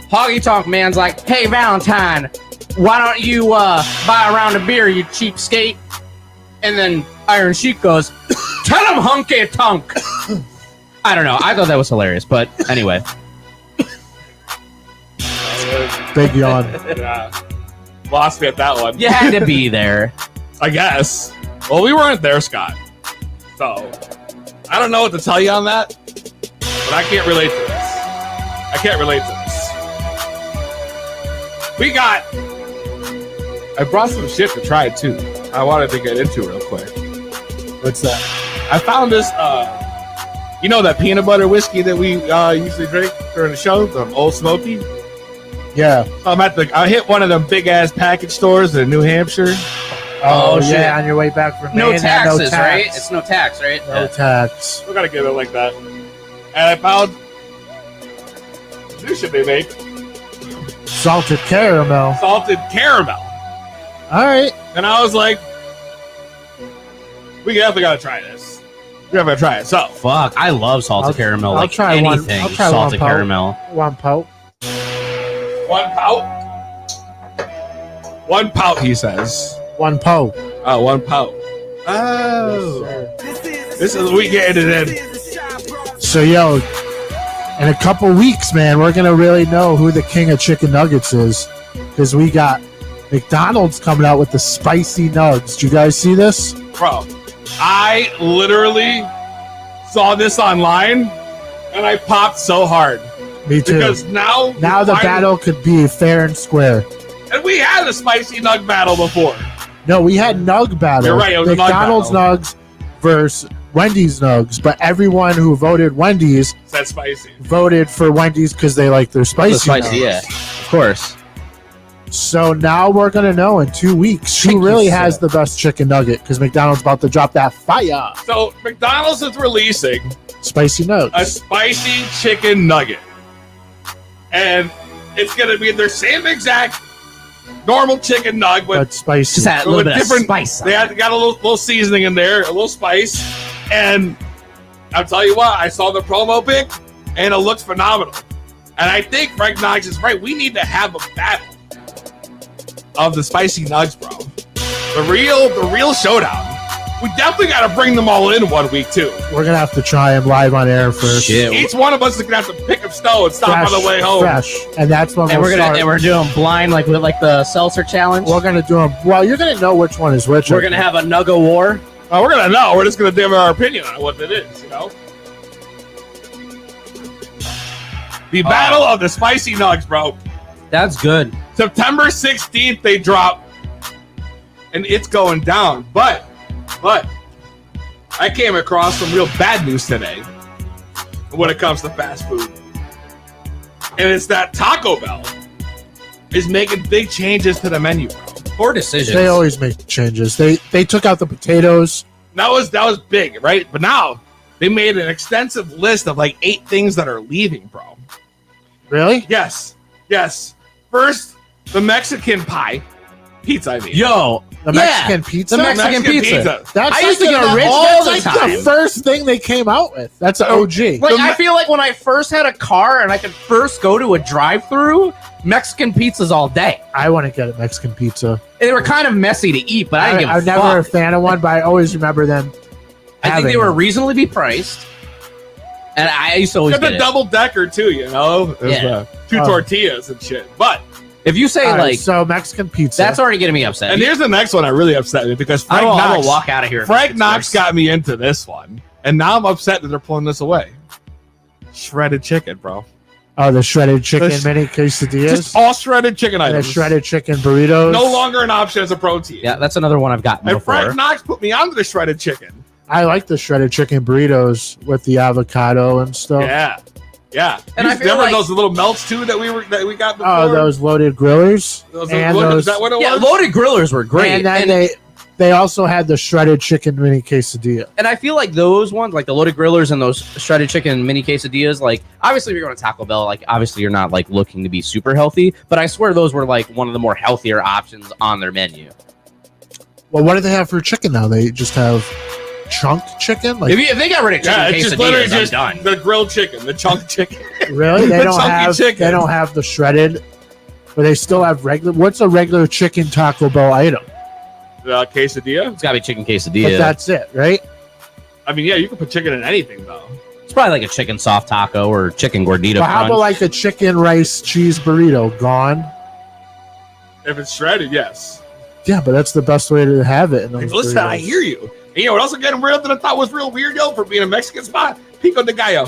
Honky Tonk Man's like, "Hey Valentine, why don't you buy a round of beer, you cheapskate?" And then Iron Sheik goes, "Tell him Honky Tonk." I don't know. I thought that was hilarious, but anyway. Big yawn. Yeah. Lost me at that one. You had to be there. I guess. Well, we weren't there, Scott. So, I don't know what to tell you on that, but I can't relate to this. I can't relate to this. We got. I brought some shit to try too. I wanted to get into real quick. What's that? I found this, you know, that peanut butter whiskey that we usually drink during the show, the Old Smoky. Yeah. I hit one of them big ass package stores in New Hampshire. Oh, shit. yeah. On your way back from No Maine, taxes, no right? tax. It's no tax, right? No tax. We gotta get it like that. And I found new shit they make, Salted caramel. salted caramel. All right. And I was like, we definitely gotta try this. We gotta try it. So, Fuck, I love salted caramel. I'll like try anything, I'll try salted one caramel. One pout. one pout. One pout, he says. One pout. Oh, one pout. Oh. This is we getting it in. So, yo, in a couple weeks, man, we're going to really know who the king of chicken nuggets is. Because we got McDonald's coming out with the spicy nugs. Did you guys see this? Bro, I literally saw this online and I popped so hard. Me too. Because now Now the finally- battle could be fair and square. And we had a spicy nug battle before. No, we had nug battle. You're right, it was a nug McDonald's battle. nugs versus Wendy's nugs, but everyone who voted Wendy's That's spicy. voted for Wendy's because they like their spicy. The spicy, nugs. yeah, of course. So now we're gonna know in 2 weeks who Chicken really salad. has the best chicken nugget because McDonald's about to drop that fire So McDonald's is releasing spicy nugs. a spicy chicken nugget, and it's gonna be their same exact normal chicken nug, but spicy. Just add a with little bit of different- spice. they got a little seasoning in there, a little spice, and I'll tell you what, I saw the promo pic, and it looks phenomenal. And I think Frank Knox is right. We need to have a battle of the spicy nugs, bro. The real showdown. We definitely got to bring them all in 1 week too. We're gonna have to try them live on air first. Shit. Each one of us is gonna have to pick up snow and stop on the way home. Fresh, and that's when And we'll start. we're doing blind like with like the seltzer challenge. We're gonna do them. Well, you're gonna know which one is which. We're gonna have a Nugga war. Oh, we're gonna know. We're just gonna give our opinion on what it is. You know. The battle of the spicy nugs, bro. That's good. September 16th they drop, and it's going down. But I came across some real bad news today when it comes to fast food, and it's that Taco Bell is making big changes to the menu, bro. Poor decisions. They always make changes. They took out the potatoes. That was big, right? But now they made an extensive list of like 8 things that are leaving, bro. Really? Yes. First, the Mexican pie pizza. I mean, Yo, The yeah, Mexican pizza. the Mexican pizza. That's I used to like get an that original. all That's the like time. the first thing they came out with. That's an OG. Like I feel like when I first had a car and I could first go to a drive-through, Mexican pizzas all day. I want to get a Mexican pizza. And they were kind of messy to eat, but I didn't give a I'm never a fuck. fan of one, but I always remember them. I think having they were them. reasonably priced, and I used to always got get the it. double decker too, you know. There's, Yeah. 2 Oh. tortillas and shit. But If you say All right, like so Mexican pizza. that's already getting me upset. and here's the next one that really upset me because I Frank will Knox, walk out of here. if Frank it's Knox worse. got me into this one, and now I'm upset that they're pulling this away. Shredded chicken, bro. Oh, the shredded chicken The sh- mini quesadillas. Just all shredded chicken And the items. shredded chicken burritos. No longer an option as a protein. Yeah, that's another one I've gotten And before. Frank Knox put me onto the shredded chicken. I like the shredded chicken burritos with the avocado and stuff. Yeah. And I You feel remember like- those little melts too that we got before? Oh, those loaded grillers. Those and what, those, is that what it Yeah, was? loaded grillers were great. And then they also had the shredded chicken mini quesadilla. And I feel like those ones, like the loaded grillers and those shredded chicken mini quesadillas, like obviously if you're going to Taco Bell, like obviously you're not like looking to be super healthy, but I swear those were like one of the more healthier options on their menu. Well, what do they have for chicken now? They just have chunk chicken? Like, If they got rid of chicken Yeah, it's just literally quesadillas, I'm just done. the grilled chicken, the chunk chicken. really? They the don't chunky have chicken. they don't have the shredded, but they still have regular. What's a regular chicken Taco Bell item? Quesadilla. It's got to be chicken But quesadilla. that's it, right? I mean, yeah, you can put chicken in anything though. It's probably like a chicken soft taco or chicken gordita But how crunch. about like a chicken rice cheese burrito? Gone. If it's shredded, yes. Yeah, but that's the best way to have it. In those Listen, burritos. I hear you. And you know what else is getting rid that I thought was real weird, yo, for being a Mexican spot? Pico de Gallo.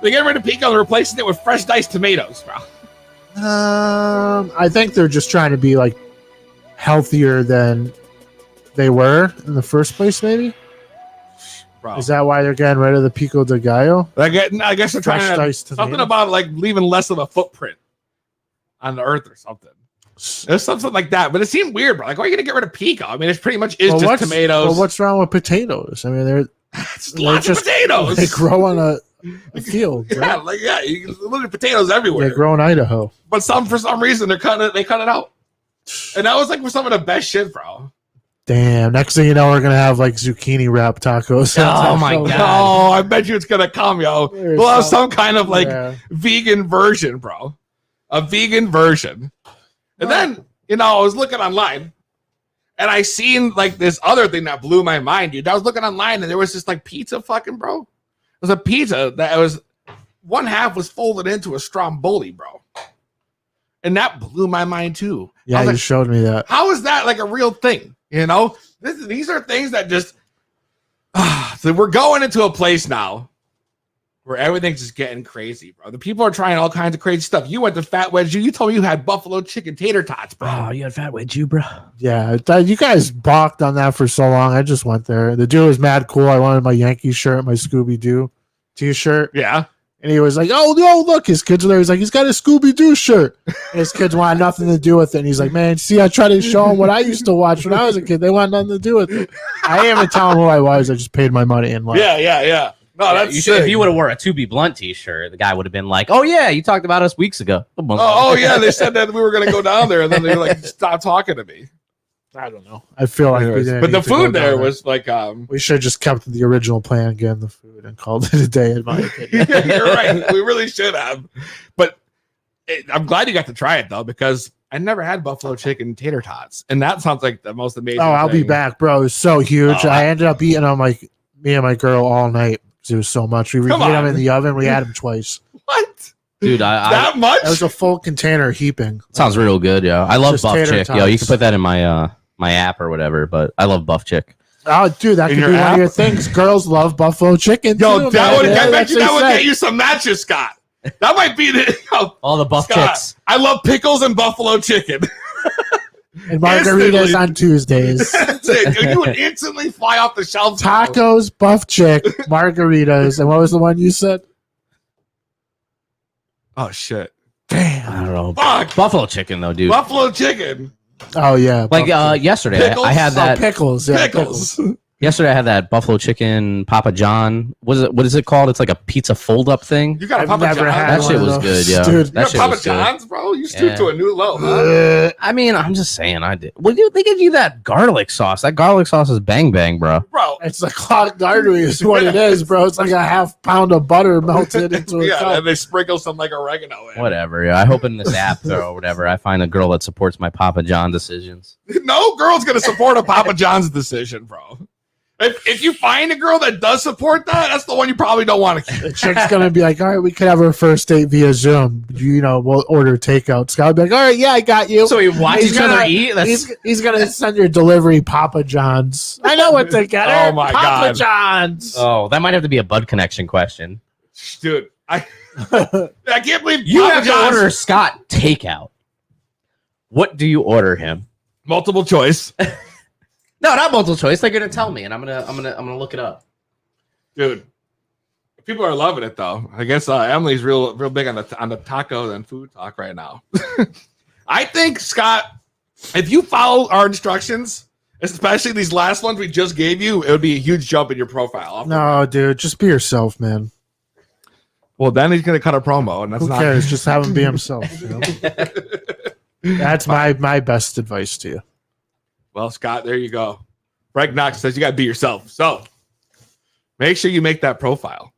They get rid of pico and replacing it with fresh diced tomatoes, bro. I think they're just trying to be like healthier than they were in the first place. Maybe Bro. is that why they're getting rid of the pico de gallo? I guess they're Fresh trying to diced something tomatoes? about like leaving less of a footprint on the earth or something. There's something like that, but it seemed weird, bro. Like, why are you gonna get rid of pico? I mean, it's pretty much just tomatoes. Well, what's wrong with potatoes? I mean, they're It's lots of just- potatoes. they grow on a field. yeah, Right? you can look at potatoes everywhere. They grow in Idaho. But for some reason they cut it out. And that was like some of the best shit, bro. Damn. Next thing you know, we're gonna have like zucchini wrap tacos. Oh, my God. Oh, I bet you it's gonna come, yo. There's We'll have some kind of like Yeah. vegan version, bro. A vegan version. And then, I was looking online and I seen like this other thing that blew my mind, dude. I was looking online and there was this like pizza fucking, bro. It was a pizza that was one half was folded into a stromboli, bro. And that blew my mind too. I Yeah, was you like, showed me that. how is that like a real thing? These are things that just so we're going into a place now where everything's just getting crazy, bro. The people are trying all kinds of crazy stuff. You went to Fat Wedge. You told me you had buffalo chicken tater tots, bro. Oh, you had Fat Wedge, you, bro. Yeah, you guys balked on that for so long. I just went there. The dude was mad cool. I wanted my Yankee shirt, my Scooby Doo t-shirt. Yeah. And he was like, "Oh, no, look, his kids are there." He's like, "He's got a Scooby Doo shirt." And his kids want nothing to do with it. And he's like, "Man, see, I try to show them what I used to watch when I was a kid. They want nothing to do with it." I didn't even tell them who I was. I just paid my money and left. Yeah. No, Yeah, that's you should, sick. if you would have wore a To Be Blunt t-shirt, the guy would have been like, "Oh yeah, you talked about us weeks ago." Oh, yeah. They said that we were going to go down there, and then they were like, stop talking to me. I don't know. I feel like we Anyways, didn't but the need to go food there down was like, We should have just kept the original plan, getting the food, and called it a day. In my opinion. you're right. We really should have. But I'm glad you got to try it, though, because I never had buffalo chicken tater tots. And that sounds like the most amazing Oh, I'll be thing. back, bro. It was so huge. Oh, I ended up eating them like me and my girl all night because it was so much. We reheated Come them on. in the oven. We had them twice. What? Dude, I That much? That was a full container heaping. sounds real good, yo. I love Just Buff tater Chick, yo. You tots. can put that in my my app or whatever, but I love Buff Chick. Oh, dude, that In could your be one app? of your things. Girls love buffalo chicken. Yo, too, that man. would, I bet That's you what that they would say. get you some matches, Scott. That might be the. Yo, All the Buff Scott, Chicks. I love pickles and buffalo chicken. And margaritas Instantly. on Tuesdays. That's it. You would instantly fly off the shelves. bro. Tacos, buff chick, margaritas, and what was the one you said? Oh, shit. I don't know. Fuck. Buffalo chicken though, dude. Buffalo chicken. Oh yeah, Like buff- yesterday, Pickles? I had that. pickles. Yeah, Pickles. Yesterday, I had that buffalo chicken Papa John. What is it called? It's like a pizza fold up thing. You got a I've Papa never John's? had That one shit of was those. good, yo. Dude, You That got shit Papa was good. John's, bro? You stooped Yeah. to a new low, huh? I mean, I'm just saying, I did. Well, dude, they give you that garlic sauce. That garlic sauce is bang bang, bro. Bro. It's a clogged artery, is what it is, bro. It's like a half pound of butter melted into a Yeah, cup. and they sprinkle some like oregano in. Whatever. Yeah, I hope in this app though, or whatever, I find a girl that supports my Papa John decisions. No girl's gonna support a Papa John's decision, bro. If you find a girl that does support that, that's the one you probably don't want to keep. The chick's gonna be like, "All right, we could have our first date via Zoom. You know, we'll order takeout." Scott will be like, "All right, yeah, I got you." So we watch He's each other gonna- eat. That's He's gonna send your delivery Papa John's. I know what to get her. Oh, my Papa God. John's. oh, that might have to be a Bud Connection question. Dude, I can't believe You Papa have to John's order Scott takeout. What do you order him? multiple choice. No, not multiple choice. They're gonna tell me, and I'm gonna look it up. Dude. People are loving it though. I guess Emily's real big on the taco and food talk right now. I think, Scott, if you follow our instructions, especially these last ones we just gave you, it would be a huge jump in your profile. No, dude, just be yourself, man. Well, then he's gonna cut a promo, and that's Who not cares? Just have him be himself. You know? That's my best advice to you. Well, Scott, there you go. Frank Knox says you gotta be yourself. So make sure you make that profile.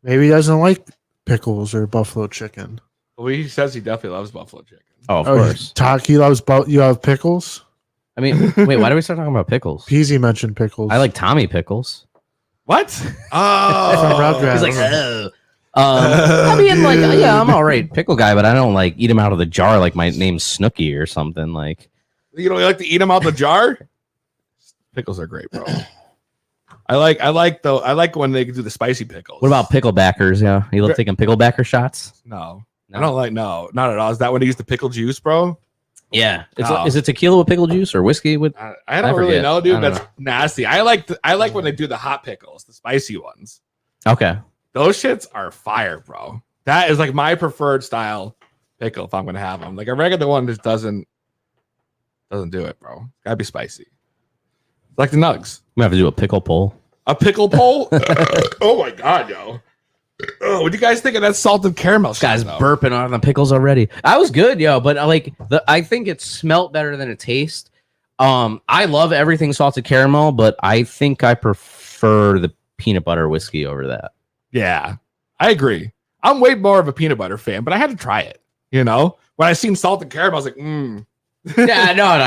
Maybe he doesn't like pickles or buffalo chicken. Well, he says he definitely loves buffalo chicken. Oh, of Oh, course. Taki loves you have pickles? I mean, wait, why do we start talking about pickles? Peasy mentioned pickles. I like Tommy pickles. What? From Oh, Rugrats. He's like, oh. I mean, like, yeah, I'm all right, pickle guy, but I don't like eat them out of the jar like my name's Snooky or something. Like, you don't like to eat them out the jar? Pickles are great, bro. I like when they do the spicy pickles. what about picklebackers? Yeah, you love taking picklebacker shots? No. No? I don't like not at all. Is that when they use the pickle juice, bro? Yeah, No. is it tequila with pickle juice or whiskey with? I don't really forget. know, I dude. don't That's nasty. I like when they do the hot pickles, the spicy ones. Okay, Those shits are fire, bro. That is like my preferred style pickle if I'm gonna have them. Like a regular one just doesn't do it, bro. Gotta be spicy. Like the nugs. we have to do a pickle poll. A pickle pole? Oh my god, yo. Oh, what do you guys think of that salted caramel? This guy's shit, though? burping on the pickles already. I was good, yo, but I think it smelt better than it tastes. I love everything salted caramel, but I think I prefer the peanut butter whiskey over that. Yeah, I agree. I'm way more of a peanut butter fan, but I had to try it. You know, when I seen salted caramel, I was like, Yeah, no, and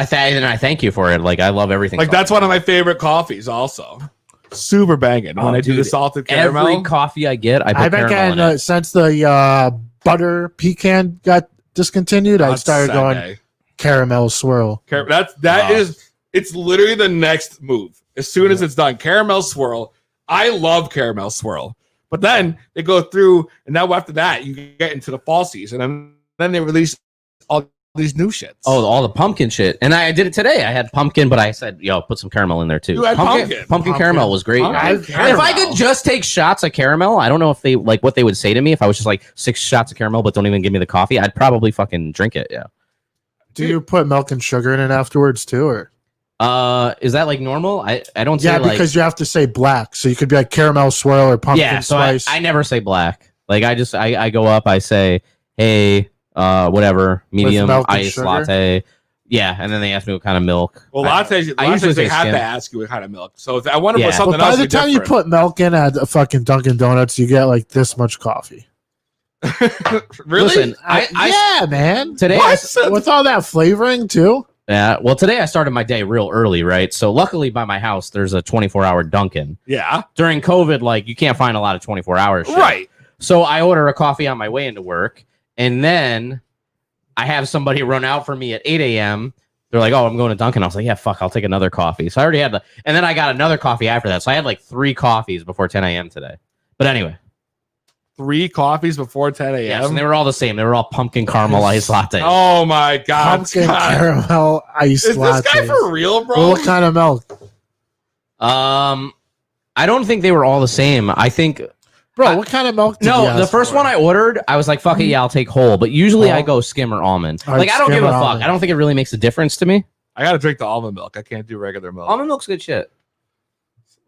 I thank you for it. Like, I love everything. like salted that's one of my favorite coffees. Also, super banging when Oh, I do the dude, salted caramel. Every coffee I get, I put I've been caramel in getting it. since the butter pecan got discontinued. I That's started going Sunday. caramel swirl. That Wow. is it's literally the next move. As soon as it's done, caramel swirl. I love caramel swirl. But then they go through, and now after that, you get into the fall season, and then they release all these new shits. Oh, all the pumpkin shit. And I did it today. I had pumpkin, but I said, yo, put some caramel in there too. You had pumpkin. Pumpkin caramel was great. Pumpkin If caramel. I could just take shots of caramel, I don't know if they like what they would say to me if I was just like 6 shots of caramel, but don't even give me the coffee. I'd probably fucking drink it. Yeah. Do you put milk and sugar in it afterwards too, or? Is that like normal? I don't say Yeah, like because you have to say black, so you could be like caramel swirl or pumpkin yeah. So I spice. never say black. Like I go up, I say, hey, whatever, medium milk and ice sugar? latte. Yeah, and then they ask me what kind of milk. Well, I lattes, I usually they say have skim. to ask you what kind of milk. So if I want to Yeah. put something But by else, the time you put milk in at a fucking Dunkin' Donuts, you get like this much coffee. really? Listen, Yeah, man. today What? With all that flavoring too. Yeah, well, today I started my day real early, right? So luckily by my house, there's a 24-hour Dunkin'. Yeah. During COVID, like you can't find a lot of 24-hour shit. Right. So I order a coffee on my way into work, and then I have somebody run out for me at 8 a.m. They're like, oh, I'm going to Dunkin'. I was like, yeah, fuck, I'll take another coffee. So I already had and then I got another coffee after that. So I had like 3 coffees before 10 a.m. today. But anyway, 3 coffees before 10 a.m. yes, and they were all the same. They were all pumpkin caramel ice latte. Oh my God. Pumpkin Scott. caramel ice Is latte. this guy for real, bro? Well, what kind of milk? I don't think they were all the same. I think Bro, what kind of milk did you no, the ask first for? one I ordered, I was like, fuck it, yeah, I'll take whole. But usually I Whole? go skim or almond. All right, Like I don't skim give a or fuck. almond. I don't think it really makes a difference to me. I got to drink the almond milk. I can't do regular milk. Almond milk's good shit.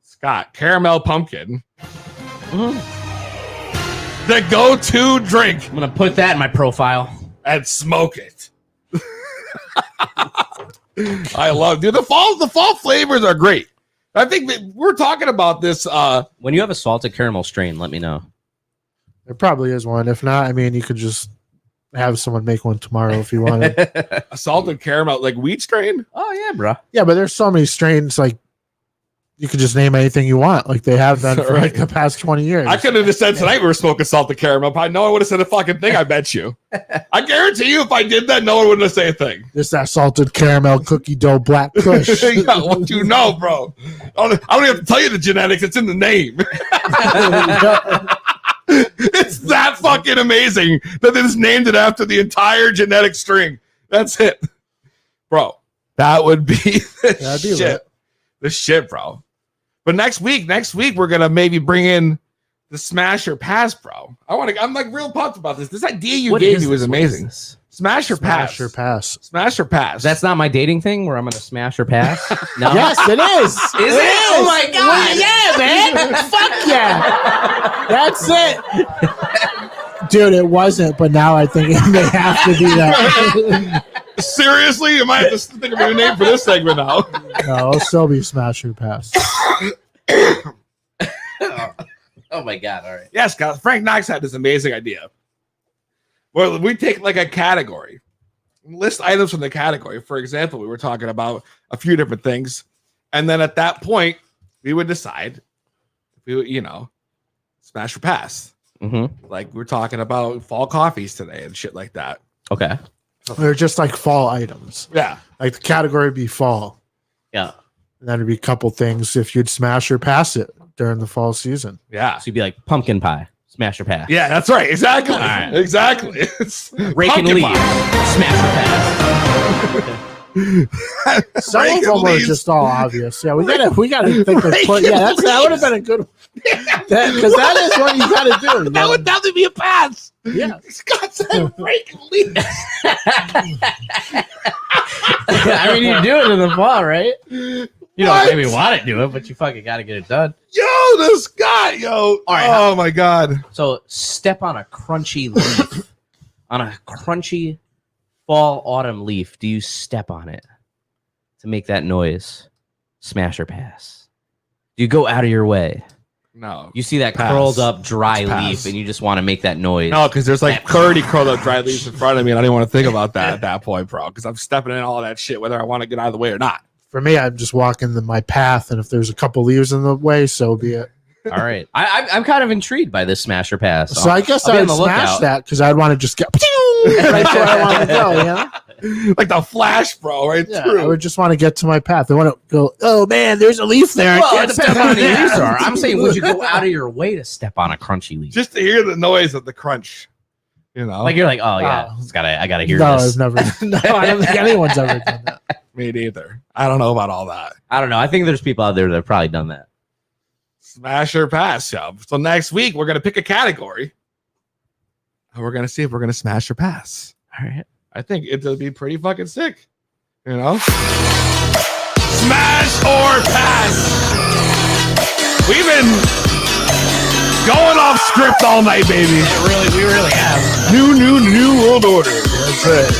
Scott, caramel pumpkin. Mhm. The go-to drink, I'm gonna put that in my profile. and smoke it. I love, dude. The fall flavors are great. I think that we're talking about this. When you have a salted caramel strain, let me know. There probably is one. If not, I mean, you could just have someone make one tomorrow if you wanted. A salted caramel, like wheat strain. Oh yeah, bro. Yeah, but there's so many strains. Like you could just name anything you want. Like they have done for like the past 20 years. I could have just said tonight we were smoking salted caramel pie. No one would have said a fucking thing. I bet you. I guarantee you, if I did that, no one wouldn't have said a thing. Just that salted caramel cookie dough black kush. Yeah, what you know, bro? I don't even have to tell you the genetics. It's in the name. It's that fucking amazing that they just named it after the entire genetic string. That's it, bro. That would be the That'd be shit. lit. The shit, bro. But next week we're gonna maybe bring in the Smash or Pass, bro. I'm like real pumped about this. This idea you What gave is me was this? What amazing. is this? Smash or Pass. Smash or pass. Smash or Pass. That's not my dating thing where I'm gonna smash or pass. No. Yes, it is. Is it? Oh my god! Yeah, man. Fuck yeah. That's it. Dude, it wasn't, but now I think it may have to be that. Seriously, you might have to think of a new name for this segment now. No, it'll still be smash or pass. Oh my god! All right. Yes, guys. Frank Knox had this amazing idea. Well, we take like a category, list items from the category. For example, we were talking about a few different things, and then at that point, we would decide if we would, smash or pass. Mm-hmm. Like we were talking about fall coffees today and shit like that. Okay. They're just like fall items. Yeah. Like the category would be fall. Yeah. And then it'd be a couple things if you'd smash or pass it during the fall season. Yeah. So you'd be like pumpkin pie, smash or pass. Yeah, that's right. Exactly. All right. Exactly. It's Rake and pumpkin leave, pie. smash or pass. Some Rake of them and are leaves. just all obvious. Yeah, we gotta think of Rake put. and Yeah, that would have been a good one. Because that is what you gotta do. You That know? would definitely be a pass. Yeah. Scott said rake and leave. I mean, you do it in the fall, right? You don't What? maybe want to do it, but you fucking got to get it done. Yo, this guy, yo. All right, Oh my God. So step on a crunchy leaf, on a crunchy fall autumn leaf. Do you step on it to make that noise? Smash or pass? Do you go out of your way? No. You see that Pass. curled up dry It's pass. leaf, and you just want to make that noise. No, because there's like 30 curled up dry leaves in front of me, and I didn't want to think about that at that point, bro. Because I'm stepping in all that shit, whether I want to get out of the way or not. For me, I'm just walking my path, and if there's a couple leaves in the way, so be it. All right, I'm kind of intrigued by this smash or pass. So I guess I'll be I'd on the smash lookout. that because I'd want to just get right where I want to go. You know? like the Flash, bro, right Yeah, through. I would just want to get to my path. I want to go, oh man, there's a leaf there. I Well, it can't depends step on on how many leaves that. there are. I'm saying, would you go out of your way to step on a crunchy leaf? Just to hear the noise of the crunch, you know. Like you're like, oh yeah, Oh. I gotta hear No, this. I've never. No, I don't think anyone's ever done that. Me neither. I don't know about all that. I don't know. I think there's people out there that have probably done that. Smash or pass, Chubb. So next week we're gonna pick a category, and we're gonna see if we're gonna smash or pass. All right. I think it'll be pretty fucking sick. You know? Smash or pass. We've been going off script all night, baby. We really have. New world order. That's it.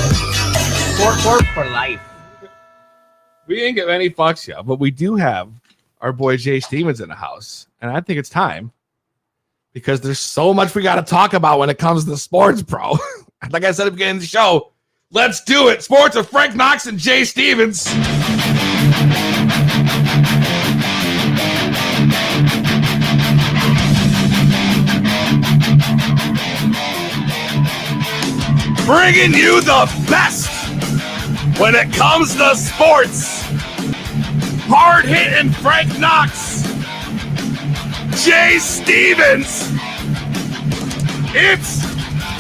For life. We didn't give any fucks yet, but we do have our boy Jay Stevens in the house. And I think it's time because there's so much we got to talk about when it comes to sports, bro. Like I said at the beginning of the show, let's do it. Sports with Frank Knox and Jay Stevens. Bringing you the best when it comes to sports. Hard hitting Frank Knox, Jay Stevens. It's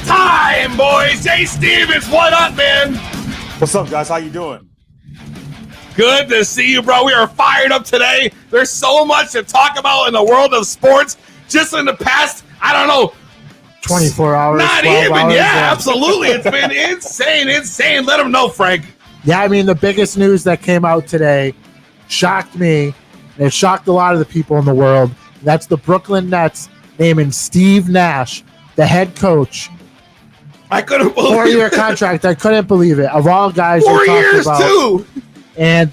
time, boys. Jay Stevens, what up, man? What's up, guys? How you doing? Good to see you, bro. We are fired up today. There's so much to talk about in the world of sports. Just in the past, I don't know, 24 hours. not 12 even. hours, Yeah, absolutely. It's been insane. Let them know, Frank. Yeah, I mean, the biggest news that came out today shocked me, and it shocked a lot of the people in the world. That's the Brooklyn Nets naming Steve Nash the head coach. I couldn't believe 4-year it. contract. I couldn't believe it. Of all guys 4 we talked years, about. too. And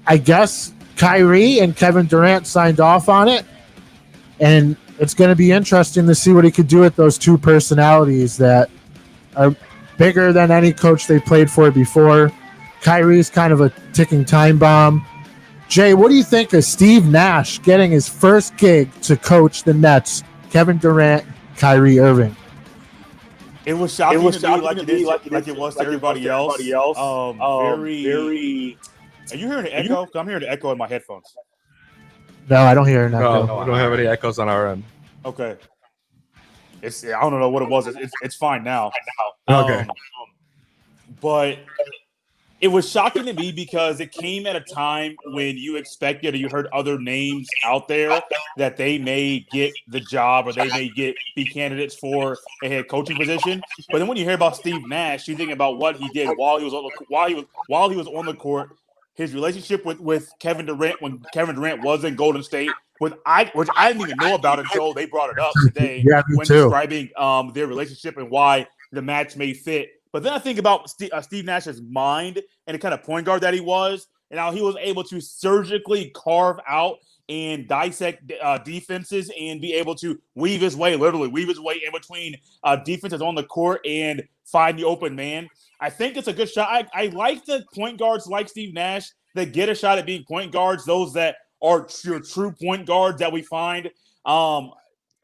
I guess Kyrie and Kevin Durant signed off on it. And it's going to be interesting to see what he could do with those two personalities that are bigger than any coach they played for before. Kyrie's kind of a ticking time bomb. Jay, what do you think of Steve Nash getting his first gig to coach the Nets? Kevin Durant, Kyrie Irving. It was shocking to me like it was to everybody else. Very. Are you hearing the echo? 'Cause I'm hearing the echo in my headphones. No, I don't hear it now. No, we don't have any echoes on our end. Okay. I don't know what it was. It's fine now. Okay. But it was shocking to me because it came at a time when you expected or you heard other names out there that they may get the job or they may be candidates for a head coaching position. But then when you hear about Steve Nash, you think about what he did while he was on the court, his relationship with Kevin Durant when Kevin Durant was in Golden State, which I didn't even know about until they brought it up today Yeah, me when too. describing their relationship and why the match may fit. But then I think about Steve Nash's mind and the kind of point guard that he was, and how he was able to surgically carve out and dissect defenses and be able to literally weave his way in between defenses on the court and find the open man. I think it's a good shot. I like the point guards like Steve Nash that get a shot at being point guards, those that are your true point guards that we find.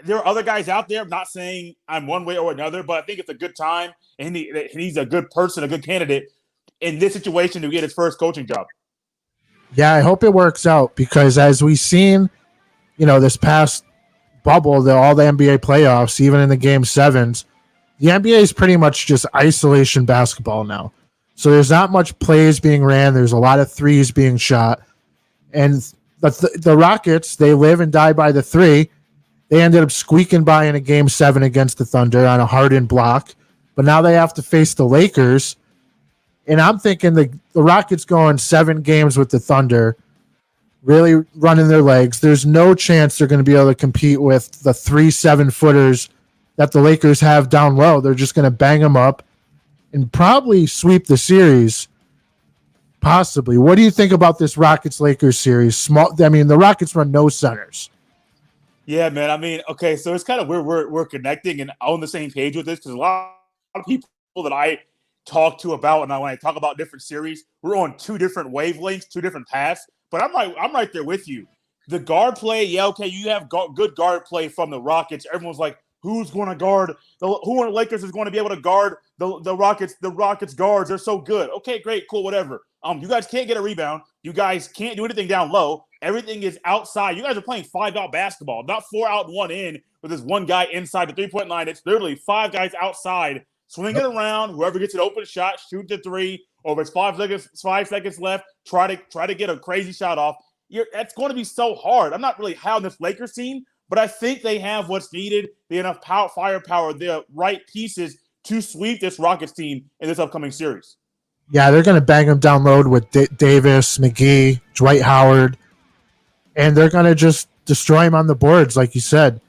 There are other guys out there. I'm not saying I'm one way or another, but I think it's a good time, and he's a good person, a good candidate in this situation to get his first coaching job. Yeah, I hope it works out because as we've seen, this past bubble, all the NBA playoffs, even in the game sevens, the NBA is pretty much just isolation basketball now. So there's not much plays being ran. There's a lot of threes being shot. And the Rockets, they live and die by the three. They ended up squeaking by in a game 7 against the Thunder on a Harden block. But now they have to face the Lakers. And I'm thinking the Rockets going 7 games with the Thunder, really running their legs. There's no chance they're going to be able to compete with the 3 7-footers that the Lakers have down low. They're just going to bang them up and probably sweep the series. Possibly. What do you think about this Rockets-Lakers series? The Rockets run no centers. Yeah, man. I mean, okay, so it's kind of where we're connecting and on the same page with this because a lot of people that I talk to about and when I talk about different series, we're on 2 different wavelengths, 2 different paths. But I'm right there with you. The guard play, yeah, okay, you have good guard play from the Rockets. Everyone's like, who's going to guard who on the Lakers is going to be able to guard the Rockets. The Rockets guards are so good. Okay, great, cool, whatever. You guys can't get a rebound. You guys can't do anything down low. Everything is outside. You guys are playing 5-out basketball, not 4 out and 1 in with this one guy inside the 3-point line. It's literally 5 guys outside, swing it around. Whoever gets an open shot, shoot the 3. Or if it's 5 seconds left, try to get a crazy shot off. That's going to be so hard. I'm not really high on this Lakers team, but I think they have what's needed. They have enough firepower, the right pieces to sweep this Rockets team in this upcoming series. Yeah, they're going to bang them down low with Davis, McGee, Dwight Howard, and they're going to just destroy him on the boards, like you said.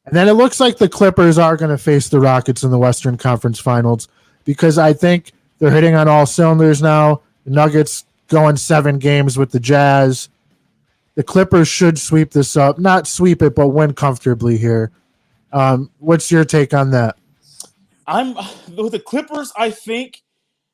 And then it looks like the Clippers are going to face the Rockets in the Western Conference Finals because I think they're hitting on all cylinders now. The Nuggets going 7 games with the Jazz. The Clippers should sweep this up. Not sweep it, but win comfortably here. What's your take on that? With the Clippers, I think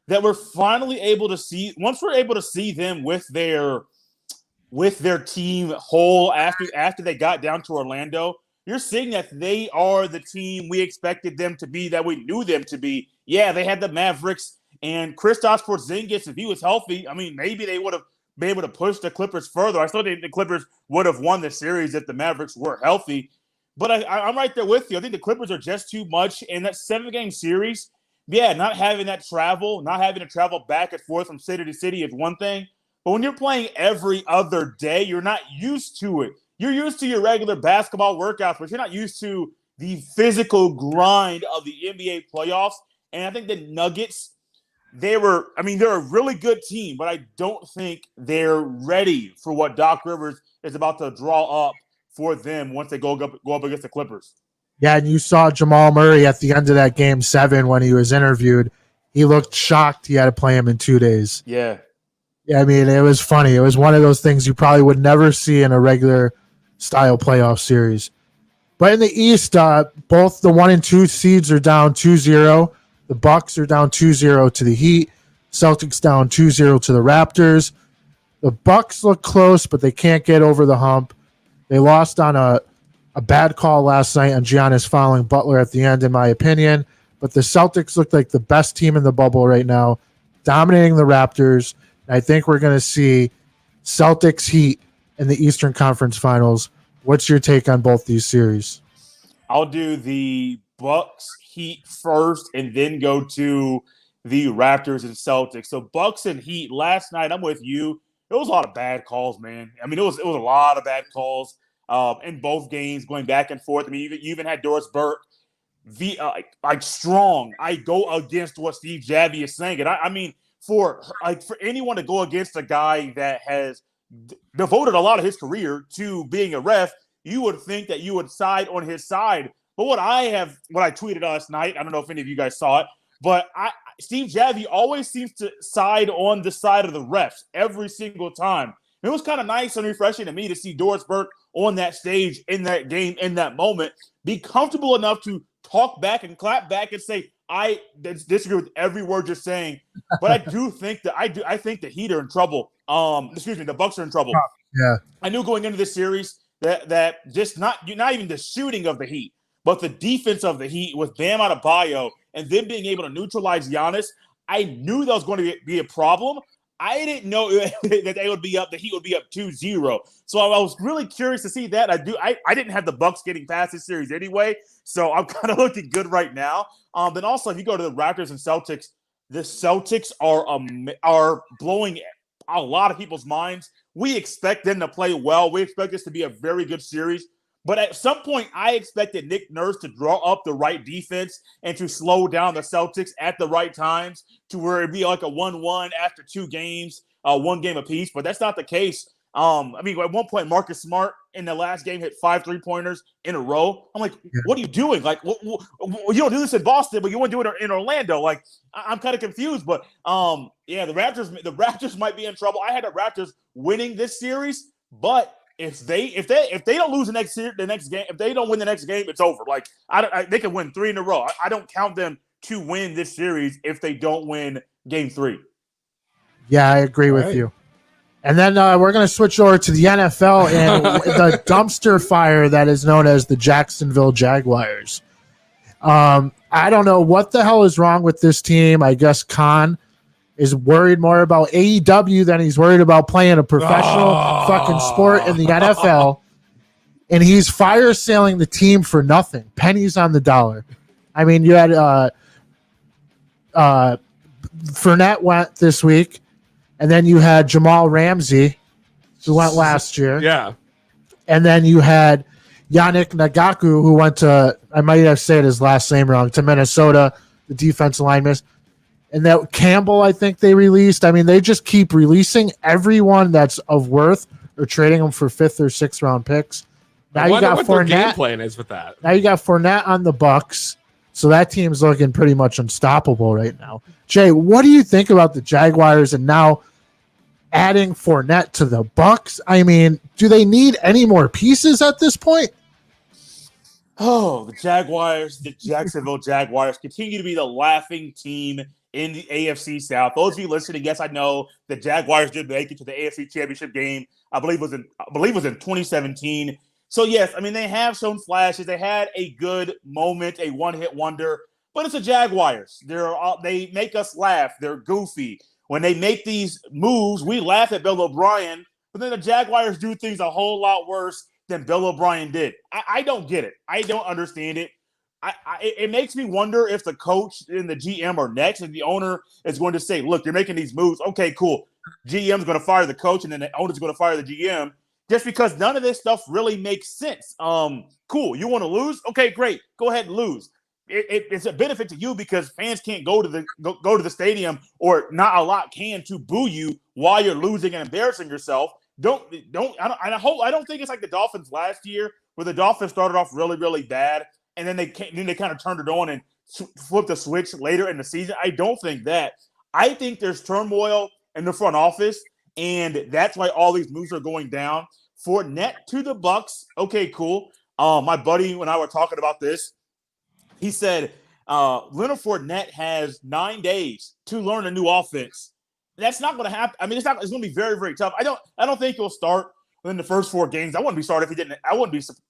that we're finally able to see, once we're able to see them with their team whole after they got down to Orlando, you're seeing that they are the team we expected them to be, that we knew them to be. Yeah, they had the Mavericks and Kristaps Porzingis. If he was healthy, I mean, maybe they would have been able to push the Clippers further. I still think the Clippers would have won the series if the Mavericks were healthy. But I'm right there with you. I think the Clippers are just too much in that 7-game series. Yeah, not having that travel, not having to travel back and forth from city to city is one thing. But when you're playing every other day, you're not used to it. You're used to your regular basketball workouts, but you're not used to the physical grind of the NBA playoffs. And I think the Nuggets, they're a really good team, but I don't think they're ready for what Doc Rivers is about to draw up for them once they go up against the Clippers. Yeah, and you saw Jamal Murray at the end of that Game 7 when he was interviewed. He looked shocked he had to play him in 2 days. Yeah. Yeah, I mean, it was funny. It was one of those things you probably would never see in a regular style playoff series. But in the East, both the 1 and 2 seeds are down 2-0. The Bucks are down 2-0 to the Heat. Celtics down 2-0 to the Raptors. The Bucks look close, but they can't get over the hump. They lost on a bad call last night on Giannis fouling Butler at the end, in my opinion. But the Celtics look like the best team in the bubble right now, dominating the Raptors. And I think we're going to see Celtics Heat in the Eastern Conference Finals. What's your take on both these series? I'll do the Bucks Heat first and then go to the Raptors and Celtics. So Bucks and Heat last night, I'm with you. It was a lot of bad calls, man. I mean, it was a lot of bad calls in both games, going back and forth. I mean, you even had Doris Burke strong. I go against what Steve Javie is saying, and I mean, for anyone to go against a guy that has devoted a lot of his career to being a ref, you would think that you would side on his side. But what I tweeted last night, I don't know if any of you guys saw it, but Steve Javie always seems to side on the side of the refs every single time. It was kind of nice and refreshing to me to see Doris Burke on that stage in that game, in that moment, be comfortable enough to talk back and clap back and say, I disagree with every word you're saying, but I do think that I think the Heat are in trouble. The Bucks are in trouble. Yeah, I knew going into this series that just not even the shooting of the Heat, but the defense of the Heat with Bam Adebayo and them being able to neutralize Giannis. I knew that was going to be a problem. I didn't know that the Heat would be up 2-0. So I was really curious to see that. I didn't have the Bucks getting past this series anyway, so I'm kind of looking good right now. Then also, if you go to the Raptors and Celtics, the Celtics are blowing a lot of people's minds. We expect them to play well. We expect this to be a very good series. But at some point, I expected Nick Nurse to draw up the right defense and to slow down the Celtics at the right times to where it'd be like a 1-1 after 2 games, 1 game apiece. But that's not the case. I mean, at one point, Marcus Smart in the last game hit 5 3-pointers in a row. I'm like, What are you doing? Like, you don't do this in Boston, but you want to do it in Orlando. Like, I'm kind of confused. But yeah, the Raptors might be in trouble. I had the Raptors winning this series, but if they don't lose the next game, if they don't win the next game, it's over. Like, they can win 3 in a row. I don't count them to win this series if they don't win Game 3. Yeah, I agree with you. And then we're going to switch over to the NFL and the dumpster fire that is known as the Jacksonville Jaguars. I don't know what the hell is wrong with this team. I guess Khan is worried more about AEW than he's worried about playing a professional fucking sport in the NFL. And he's fire selling the team for nothing. Pennies on the dollar. I mean, you had Fournette went this week, and then you had Jamal Ramsey, who went last year. Yeah. And then you had Yannick Nagaku, who went to, I might have said his last name wrong, to Minnesota, the defensive lineman. And that Campbell, I think they released. I mean, they just keep releasing everyone that's of worth or trading them for 5th or 6th round picks. Now you got what their game Fournette. plan is with that. Now you got Fournette on the Bucks. So that team's looking pretty much unstoppable right now. Jay, what do you think about the Jaguars and now adding Fournette to the Bucks? I mean, do they need any more pieces at this point? Oh, the Jacksonville Jaguars continue to be the laughing team in the AFC South. Those of you listening, yes, I know the Jaguars did make it to the AFC Championship game. I believe it was in 2017. So yes, I mean they have shown flashes. They had a good moment, a one-hit wonder, but it's the Jaguars. They make us laugh. They're goofy. When they make these moves, we laugh at Bill O'Brien, but then the Jaguars do things a whole lot worse than Bill O'Brien did. I don't get it. I don't understand it. It makes me wonder if the coach and the GM are next, and the owner is going to say, look, you're making these moves. Okay, cool. GM's going to fire the coach, and then the owner's going to fire the GM, just because none of this stuff really makes sense. Cool. You want to lose? Okay, great. Go ahead and lose. It's a benefit to you because fans can't go to the stadium, or not a lot can, to boo you while you're losing and embarrassing yourself. I don't think it's like the Dolphins last year, where the Dolphins started off really, really bad, and then they kind of turned it on and flipped the switch later in the season. I don't think that. I think there's turmoil in the front office, and that's why all these moves are going down. Fournette to the Bucks. Okay, cool. My buddy and I were talking about this. He said Leonard Fournette has 9 days to learn a new offense. That's not going to happen. I mean, it's going to be very, very tough. I don't think he'll start within the first 4 games. I wouldn't be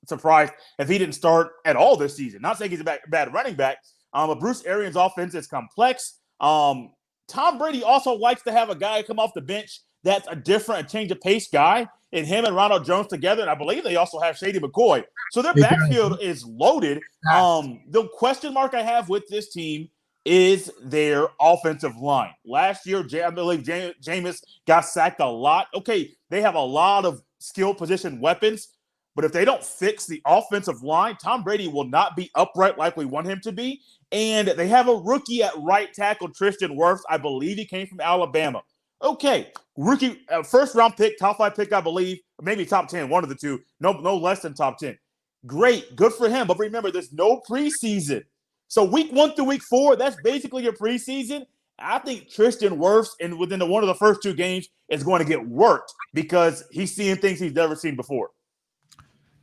surprised if he didn't start at all this season. Not saying he's a bad running back. But Bruce Arians' offense is complex. Tom Brady also likes to have a guy come off the bench that's a different, change of pace guy, and him and Ronald Jones together. And I believe they also have Shady McCoy. So their backfield is loaded. The question mark I have with this team is their offensive line. Last year, I believe Jameis got sacked a lot. Okay, they have a lot of skill position weapons, but if they don't fix the offensive line, Tom Brady will not be upright like we want him to be. And they have a rookie at right tackle, Tristan Wirfs. I believe he came from Alabama. Okay, rookie, first-round pick, top 5 pick, I believe, maybe top 10, one of the two, no less than top 10. Great, good for him. But remember, there's no preseason. So week 1 through week 4, that's basically your preseason. I think Tristan Wirfs, and within one of the first 2 games, is going to get worked because he's seeing things he's never seen before.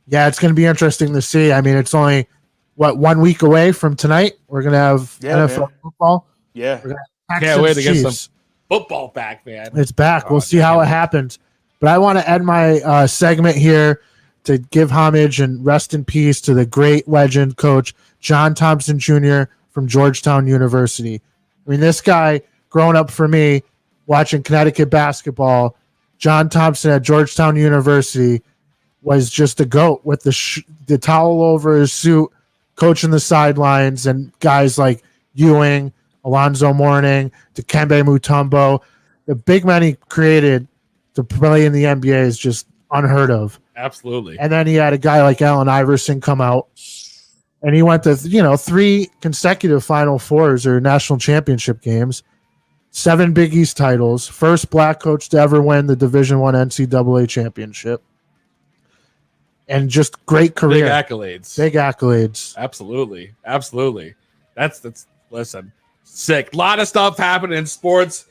Yeah, it's going to be interesting to see. I mean, it's only, 1 week away from tonight. We're going to have NFL football. Yeah. Can't wait to get some football back, man. It's back. We'll see how it happens. But I want to end my segment here to give homage and rest in peace to the great legend coach, John Thompson Jr. from Georgetown University. I mean, this guy, growing up for me, watching Connecticut basketball, John Thompson at Georgetown University was just a goat with the towel over his suit, coaching the sidelines, and guys like Ewing, Alonzo Mourning, Dikembe Mutombo. The big men he created to play in the NBA is just unheard of. Absolutely. And then he had a guy like Allen Iverson come out, and he went to 3 consecutive Final Fours or national championship games, 7 Big East titles, first black coach to ever win the Division I NCAA championship, and just great career. Big accolades. Absolutely. That's listen, sick. A lot of stuff happening in sports.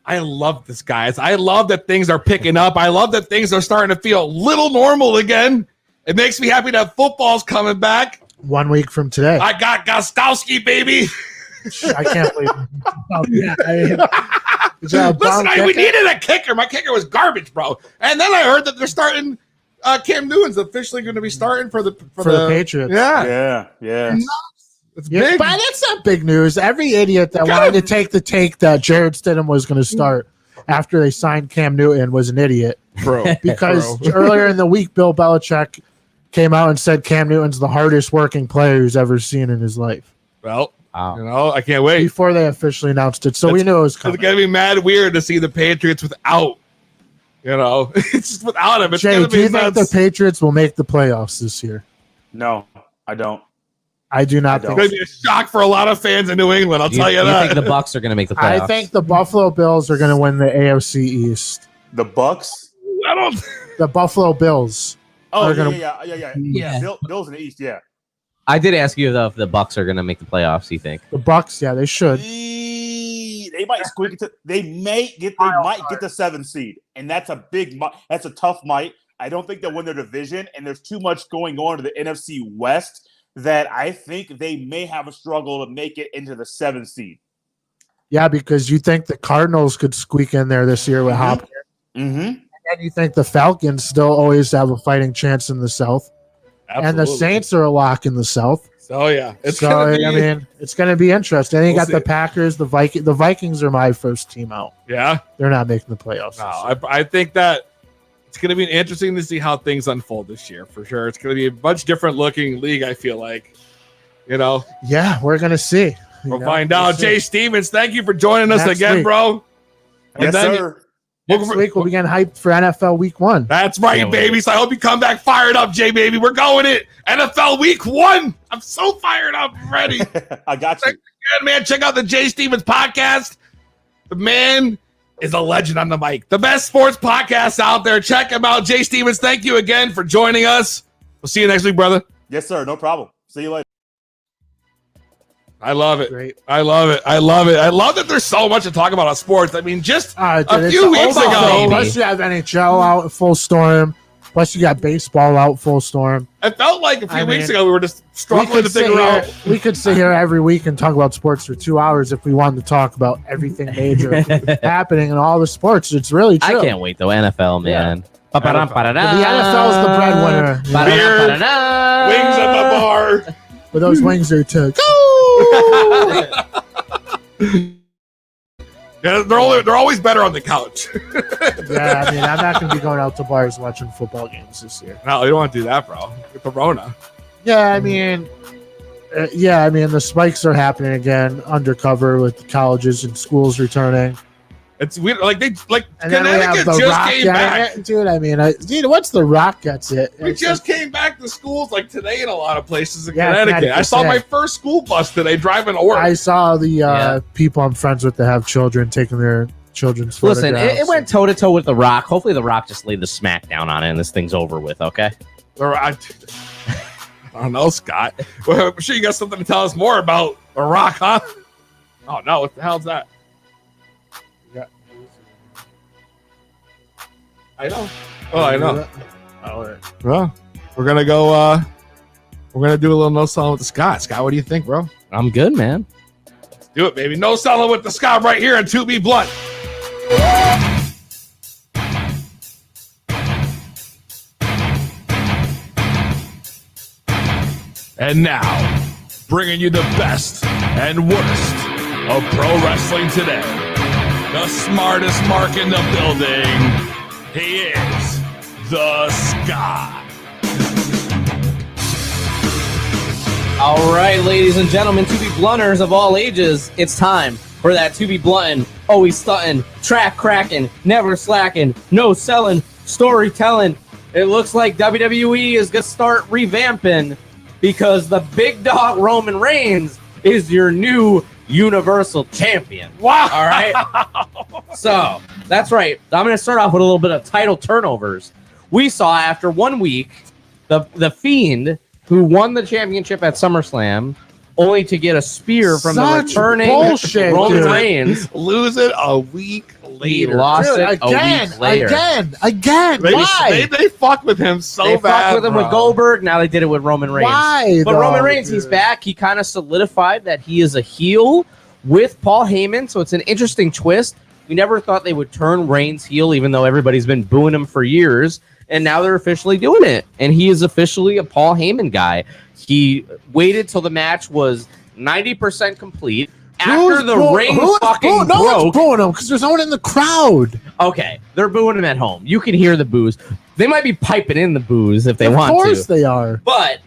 I love this, guys. I love that things are picking up. I love that things are starting to feel a little normal again. It makes me happy that football's coming back. 1 week from today. I got Gostowski, baby. I can't believe it. Listen, we needed a kicker. My kicker was garbage, bro. And then I heard that they're starting Cam Newton's officially going to be starting for the Patriots. Yeah. It's Yeah, big. but that's not big news. Every idiot that wanted to take the take that Jared Stidham was going to start after they signed Cam Newton was an idiot. Bro. Because Bro. earlier in the week, Bill Belichick came out and said Cam Newton's the hardest working player he's ever seen in his life Well, Wow. you know, I can't wait. before they officially announced it. So we It's- knew it was It's coming. gonna be mad weird to see the Patriots without. You know, it's just without him. It's Jay, gonna do you be think the nuts. Patriots will make the playoffs this year? No, I don't. I do not I think. It's gonna be a shock for a lot of fans in New England. I'll tell you you that. think the Bucks are going to make the playoffs? I think the Buffalo Bills are going to win the AFC East. The Bucks. I don't. The Buffalo Bills. Oh, Are gonna- Yeah. Bills in the East. Yeah. I did ask you though if the Bucks are going to make the playoffs. You think? The Bucks, yeah, they should. They might squeak it. They might get the 7th seed, and that's a that's a tough might. I don't think they'll win their division, and there's too much going on to the NFC West that I think they may have a struggle to make it into the 7th seed. Yeah, because you think the Cardinals could squeak in there this year with Mhm. Hopkins. Mm-hmm. And you think the Falcons still always have a fighting chance in the South. And the Absolutely. Saints are a lock in the South. So yeah, it's so gonna be. I mean, it's going to be interesting. Then you We'll got the see. Packers, the Vikings. The Vikings are my first team out. yeah. They're not making the playoffs. No, I think that it's going to be interesting to see how things unfold this year for sure. It's going to be a much different looking league. I feel like, you know, Yeah, we're going to see. we'll find out. see. Jay Stevens, thank you for joining us Next again, week. bro. And Yes, then- sir. Next week we'll be getting hyped for NFL Week 1. That's right, Can't wait. baby. So I hope you come back fired up, Jay, baby. We're going it. NFL Week 1. I'm so fired up, I'm ready. I got you. Good, man. Check out the Jay Stevens podcast. The man is a legend on the mic. The best sports podcast out there. Check him out. Jay Stevens, thank you again for joining us. We'll see you next week, brother. Yes, sir. No problem. See you later. I love it. Great. I love it. I love it. I love that there's so much to talk about on sports. I mean, just Dude, a it's few weeks over, ago, Plus you have NHL out full storm. Plus you got baseball out full storm. it felt like a few I weeks mean, ago we were just struggling to sit figure here, out. we could sit here every week and talk about sports for 2 hours if we wanted to talk about everything major happening in all the sports. It's really true. I can't wait though. NFL, man. Ba-ba-dum, ba-da-dum. The NFL is the breadwinner. You know, Ba-da-dum, Beer, ba-da-dum. Wings at the bar. with those wings are to go. Yeah, they're always better on the couch. Yeah, I mean, I'm not going to be going out to bars watching football games this year. No, you don't want to do that, bro. With the Rona. Yeah, I mean, the spikes are happening again undercover with the colleges and schools returning. It's weird. Like And then we Connecticut have the just Rock came getting back. it. Dude, I mean, once the Rock gets it, We it's just came back to schools like today in a lot of places in Yeah, Connecticut. I saw my Connecticut. first school bus today driving to work. I saw the Yeah. people I'm friends with that have children taking their children's Listen, photographs. it went toe to toe with The Rock. Hopefully, The Rock just laid the smack down on it and this thing's over with. Okay. I don't know, Scott. Well, I'm sure you got something to tell us more about The Rock, huh? Oh, no. What the hell's that? I know. Oh, I know. Well, we're going to go, we're going to do a little no selling with the Scott. Scott, what do you think, bro? I'm good, man. Do it, baby. No selling with the Scott right here on 2B Blunt. And now, bringing you the best and worst of pro wrestling today. The smartest mark in the building. He is the Scott. All right, ladies and gentlemen, to be blunters of all ages, it's time for that to be bluntin', always stuntin', track cracking, never slacking, no selling, storytelling. It looks like WWE is gonna start revamping because the big dog Roman Reigns is your new Universal Champion. Wow. All right. So that's right. I'm going to start off with a little bit of title turnovers. We saw after 1 week the Fiend, who won the championship at SummerSlam, only to get a spear from the Such returning bullshit, Roman dude. Reigns. Lose it a week He later. lost Dude, it a week later. again. Why? They fucked with him so They bad. fucked with him with bro. Goldberg. Now they did it with Roman Reigns. Why? But though, Roman Reigns, he's dude? back. He kind of solidified that he is a heel with Paul Heyman. So it's an interesting twist. We never thought they would turn Reigns heel, even though everybody's been booing him for years. And now they're officially doing it. And he is officially a Paul Heyman guy. He waited till the match was 90% complete. After the boo- ring who is fucking boo- no one's broke. booing him because there's no one in the crowd. Okay, they're booing him at home. You can hear the boos. They might be piping in the boos if they Of want course to, they are. but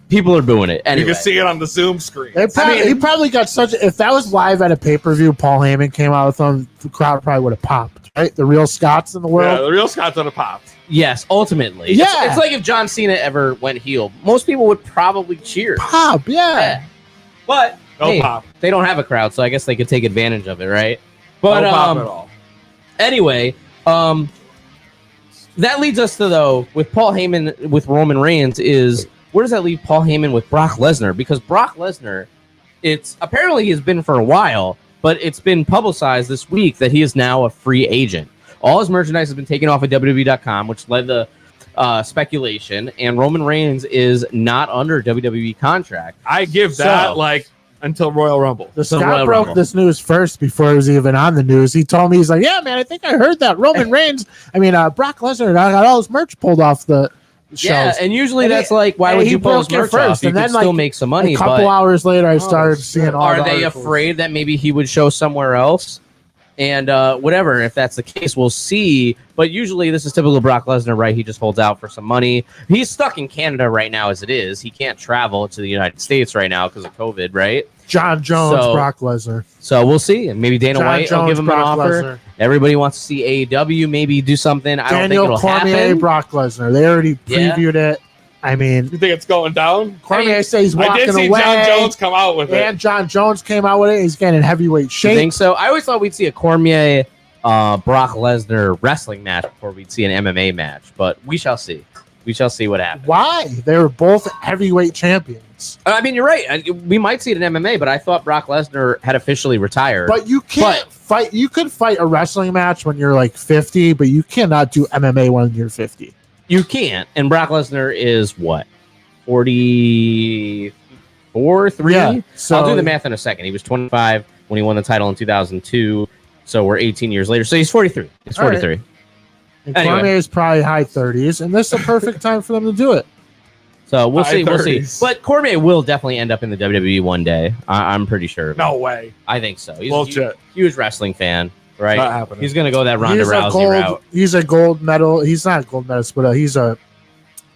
people are booing it You anyway. can see it on the Zoom screen. He probably got such. If that was live at a pay per view, Paul Heyman came out with him, the crowd probably would have popped. Right, the real Scots in the Yeah, world. the real Scots would have popped. Yes, ultimately. Yeah. It's like if John Cena ever went heel. Most people would probably cheer. Pop, yeah. But No hey, pop. they don't have a crowd, so I guess they could take advantage of it, right? But No pop at all. anyway, that leads us to, though, with Paul Heyman with Roman Reigns, is where does that leave Paul Heyman with Brock Lesnar? Because Brock Lesnar, it's apparently he has been for a while, but it's been publicized this week that he is now a free agent. All his merchandise has been taken off of WWE.com, which led to speculation, and Roman Reigns is not under WWE contract. I give that So- like until Royal Rumble. The So Scott Royal broke Rumble. this news first before it was even on the news. He told me, he's like, "Yeah, man, I think I heard that Roman Reigns. Brock Lesnar got all his merch pulled off the Yeah, shelves." and usually And that's he- like, why and would he you pull his broke it merch first, off? You and could then, still like, make some A money, couple but hours later, I started shit. seeing all are the they articles. afraid that maybe he would show somewhere else? And whatever, if that's the case, we'll see. But usually this is typical Brock Lesnar, right? He just holds out for some money. He's stuck in Canada right now as it is. He can't travel to the United States right now because of COVID, right? John Jones, So- Brock Lesnar. So we'll see. And maybe Dana John White will Jones, give him Brock an offer. Lesnar. Everybody wants to see AEW maybe do something. I don't think Daniel it'll Cormier, happen. Brock Lesnar. They already Yeah. previewed it. I mean, You think it's going down? Cormier says he's I walking did see away. John Jones come out with it. And John Jones came out with it. He's getting in heavyweight You shape. think so? I always thought we'd see a Cormier Brock Lesnar wrestling match before we'd see an MMA match, but we shall see. We shall see what happens. Why? They were both heavyweight champions. I mean, you're right. We might see it in MMA, but I thought Brock Lesnar had officially retired. But you can't fight. You could fight a wrestling match when you're like 50, but you cannot do MMA when you're 50. You can't. And Brock Lesnar is what? 44, 3? Yeah, so- I'll do the math in a second. He was 25 when he won the title in 2002. So we're 18 years later. So he's 43. He's All right. 43. And Anyway. Cormier is probably high 30s, and this is a perfect time for them to do it. So we'll High see. We'll see. 30s. But Cormier will definitely end up in the WWE one day. I'm pretty sure. of it. No way. I think so. He's Bullshit. a huge wrestling fan, right? Not happening. He's going to go that Ronda Rousey route. He's a gold medal. He's not a gold medalist, but he's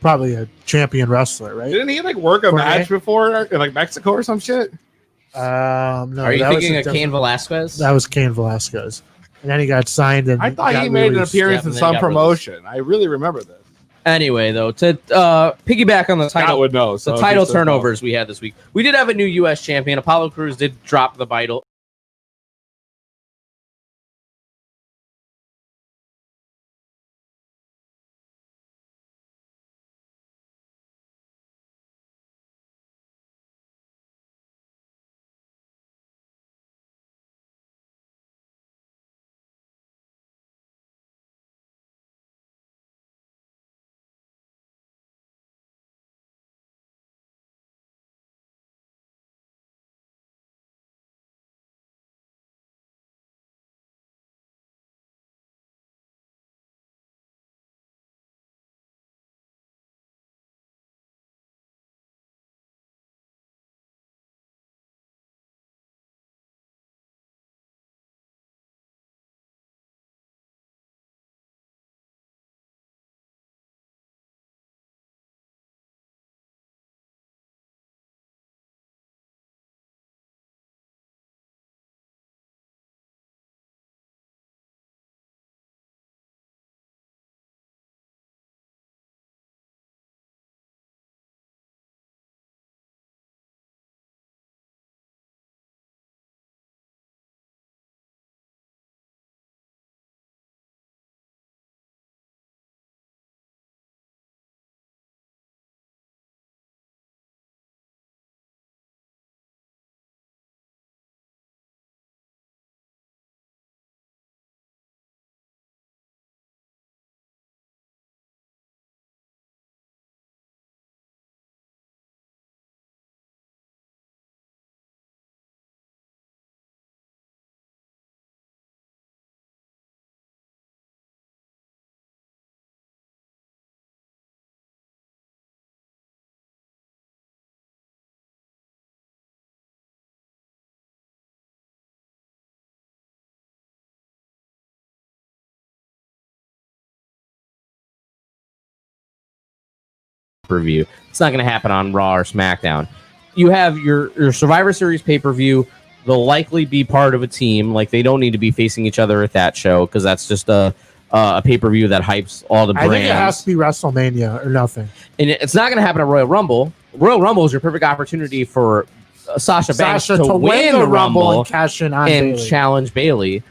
probably a champion wrestler, right? Didn't he like work a Cormier? match before in like Mexico or some shit? No. Are you that was thinking a of Cain different- Velasquez? That was Cain Velasquez, and then he got signed and I thought got he made an released. appearance Yeah, in and then some got promotion. I really remember this. Anyway, though, to piggyback on the Scott title, would know. So the if he title says no. turnovers we had this week, we did have a new U.S. champion. Apollo Crews did drop the vital pay-per-view. It's not going to happen on Raw or SmackDown. You have your Survivor Series pay-per-view. They'll likely be part of a team. Like, they don't need to be facing each other at that show because that's just a pay-per-view that hypes all the brands. I think it has to be WrestleMania or nothing. And it's not going to happen at Royal Rumble. Royal Rumble is your perfect opportunity for Sasha Banks to win the Rumble and cash in on and Bayley. challenge Bayley.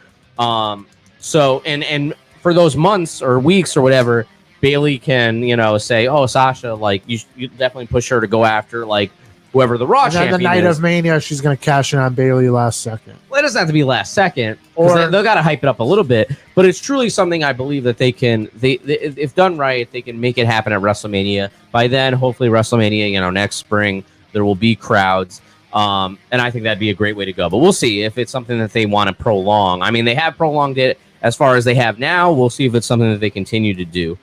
So and for those months or weeks or whatever, Bayley can say, "Oh, Sasha, like you definitely push her to go after like whoever the Raw And then champion the night is." of Mania, she's going to cash in on Bayley last second. Well, it doesn't have to be last second, or they'll got to hype it up a little bit. But it's truly something I believe that they can. They if done right, they can make it happen at WrestleMania. By then, hopefully, WrestleMania, next spring, there will be crowds. And I think that'd be a great way to go. But we'll see if it's something that they want to prolong. I mean, they have prolonged it as far as they have now. We'll see if it's something that they continue to do.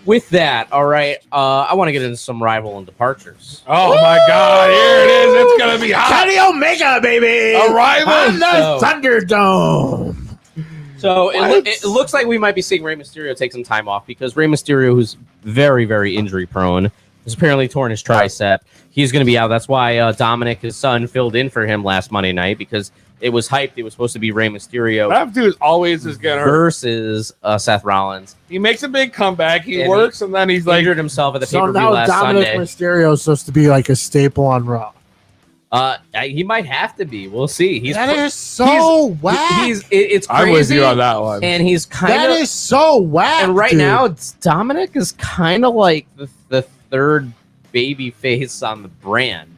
With that, all right, I want to get into some rival and departures. Oh my God! Here it is. It's gonna be hot. Kenny Omega, baby! Arrival on the So- Thunderdome. So it looks like we might be seeing Rey Mysterio take some time off because Rey Mysterio, who's very, very injury prone, has apparently torn his tricep. He's going to be out. That's why Dominic, his son, filled in for him last Monday night because it was hyped. It was supposed to be Rey Mysterio That dude is always just getting hurt. versus Seth Rollins. He makes a big comeback. He And works, and then he's like, Injured himself at the So pay-per-view now last Dominic Sunday. Mysterio is supposed to be like a staple on Raw. He might have to be. We'll see. That is so whack. It's crazy. I'm with you on that one. And he's kind That of is so whack. and right dude. now Dominic is kind of like the third baby face on the brand.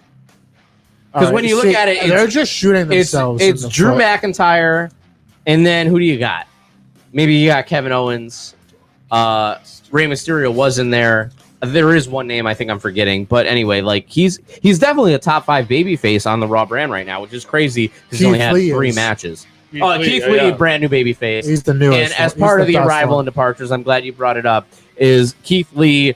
Because All when you look at it, they're it's, just shooting themselves. in it's the Drew foot. McIntyre, and then who do you got? Maybe you got Kevin Owens. Rey Mysterio was in there. There is one name I think I'm forgetting, but anyway, like he's definitely a top 5 babyface on the Raw brand right now, which is crazy because he only had Keith Lee 3 is. matches. Keith Keith Lee, Lee, yeah. brand new babyface. He's the newest. And as He's part of the best arrival one. and departures, I'm glad you brought it up. Is Keith Lee,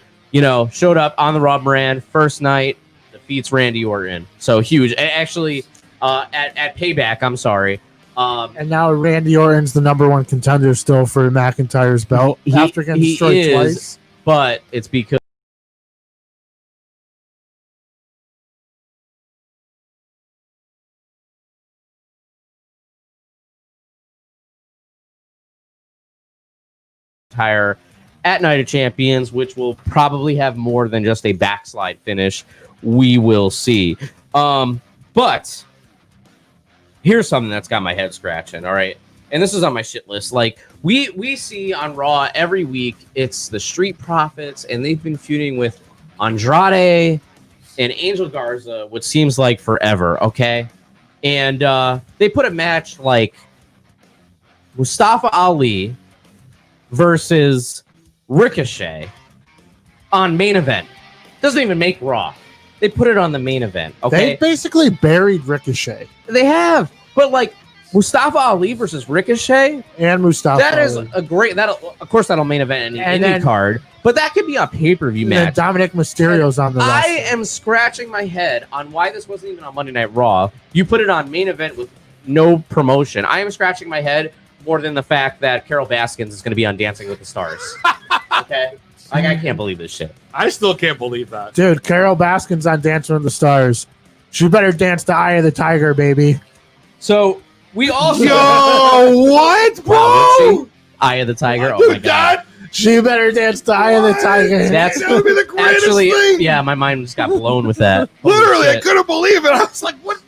showed up on the Raw brand first night, defeats Randy Orton. So huge. Actually, at Payback, I'm sorry. And now Randy Orton's the number 1 contender still for McIntyre's belt after getting he destroyed is, twice. but it's because entire at Night of Champions, which will probably have more than just a backslide finish. We will see. But here's something that's got my head scratching. All right. And this is on my shit list. Like we see on Raw every week, it's the Street Profits, and they've been feuding with Andrade and Angel Garza, which seems like forever. Okay. And they put a match like Mustafa Ali versus Ricochet on main event. Doesn't even make Raw. They put it on the main event. They Okay. basically buried Ricochet They have. But like Mustafa Ali versus Ricochet, and Mustafa. that is Ali. a great that'll main event in And any then- card. But that could be a pay-per-view And then match. Dominic Mysterio's on the I roster. am scratching my head on why this wasn't even on Monday Night Raw. You put it on main event with no promotion. I am scratching my head more than the fact that Carol Baskins is going to be on Dancing with the Stars. Okay? Like, I can't believe this shit. I still can't believe that. Dude, Carol Baskin's on Dancing with the Stars. She better dance the Eye of the Tiger, baby. So, we also... Yo, what, Wow, bro? would she? Eye of the Tiger. Oh, my God. She better dance the Eye of the Tiger. That's That would be the greatest actually... thing. Yeah, my mind just got blown with that. Holy Literally, I shit. couldn't believe it. I was like, what?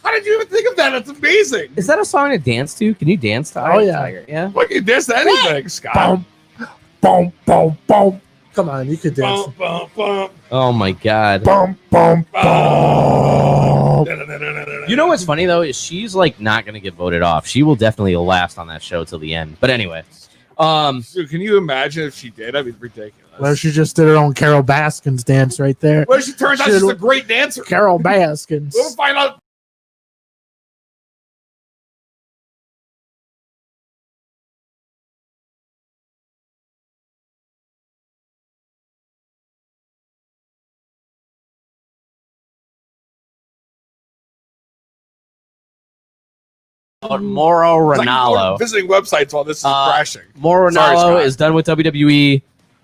How did you even think of that? That's amazing. Is that a song to dance to? Can you dance to Eye Oh, of the yeah. Tiger? Yeah. Look, you dance to anything, Scott. Boom, boom, boom, boom. Come on, you could dance. Bum, bum, bum, Oh, my God. Boom, boom, boom. You know what's funny though is she's like not gonna get voted off. She will definitely last on that show till the end. But anyway, Dude, can you imagine if she did? That'd be ridiculous. Well, she just did her own Carol Baskins dance right there. What if she turns out Shit. she's a great dancer? Carol Baskins. We'll find out. Mauro It's like Ranallo. visiting websites while this is crashing. Mauro Sorry, Ranallo Scott. is done with WWE.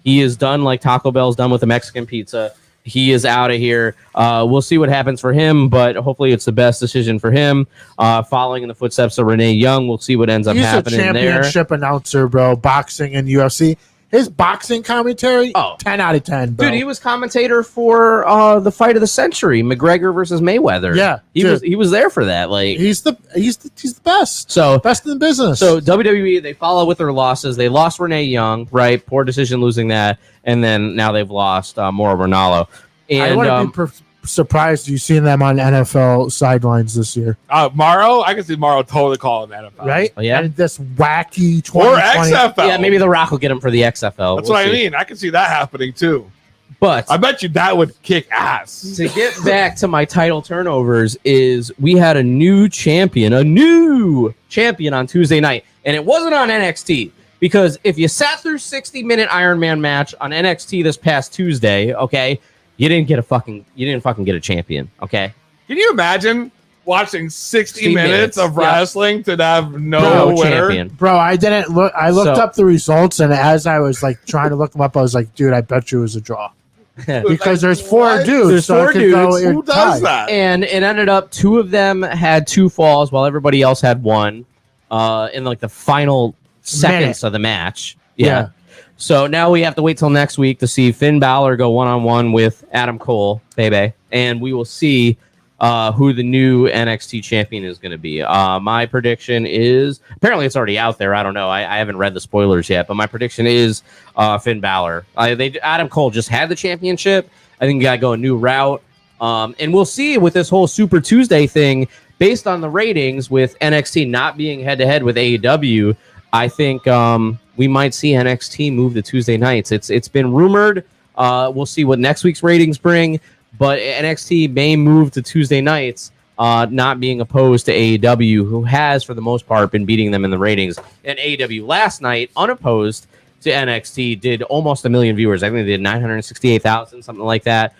He is done like Taco Bell's done with the Mexican pizza. He is out of here. We'll see what happens for him, but hopefully it's the best decision for him. Following in the footsteps of Renee Young, we'll see what ends up He's a happening there. championship announcer, bro. Boxing and UFC. His boxing commentary, 10 out of 10, bro. Dude, he was commentator for the fight of the century, McGregor versus Mayweather. Yeah, he was there for that. Like he's the best. So best in the business. So WWE, they follow with their losses. They lost Renee Young, right? Poor decision losing that, and then now they've lost Mauro Ranallo. And I wouldn't be surprised you seeing them on NFL sidelines this year, Morrow, I can see Morrow totally calling NFL. right? Oh, yeah? And this wacky 2020. Or XFL. yeah, maybe The Rock will get him for the XFL. That's We'll what I see. mean. I can see that happening too. But I bet you that would kick ass. to get back to my title turnovers is we had a new champion on Tuesday night, and it wasn't on NXT. Because if you sat through 60-minute Iron Man match on NXT this past Tuesday, okay, you didn't fucking get a champion, okay? Can you imagine watching 60 60 minutes of yeah. wrestling to have no No winner? champion. Bro, I didn't look. I looked So- up the results, and as I was like trying to look them up, I was like, dude, I bet you it was a draw. Because there's four What? dudes. There's so four it could go dudes. Who does that? And it ended up 2 of them had 2 falls while everybody else had 1 in like the final seconds of the match. Yeah. So now we have to wait till next week to see Finn Balor go one-on-one with Adam Cole, baby. And we will see who the new NXT champion is going to be. My prediction is, apparently it's already out there. I don't know. I haven't read the spoilers yet, but my prediction is Finn Balor. Adam Cole just had the championship. I think you got to go a new route. And we'll see with this whole Super Tuesday thing, based on the ratings with NXT not being head-to-head with AEW, I think we might see NXT move to Tuesday nights. It's been rumored. We'll see what next week's ratings bring, but NXT may move to Tuesday nights, not being opposed to AEW, who has, for the most part, been beating them in the ratings. And AEW last night, unopposed to NXT, did almost 1 million viewers. I think they did 968,000, something like that.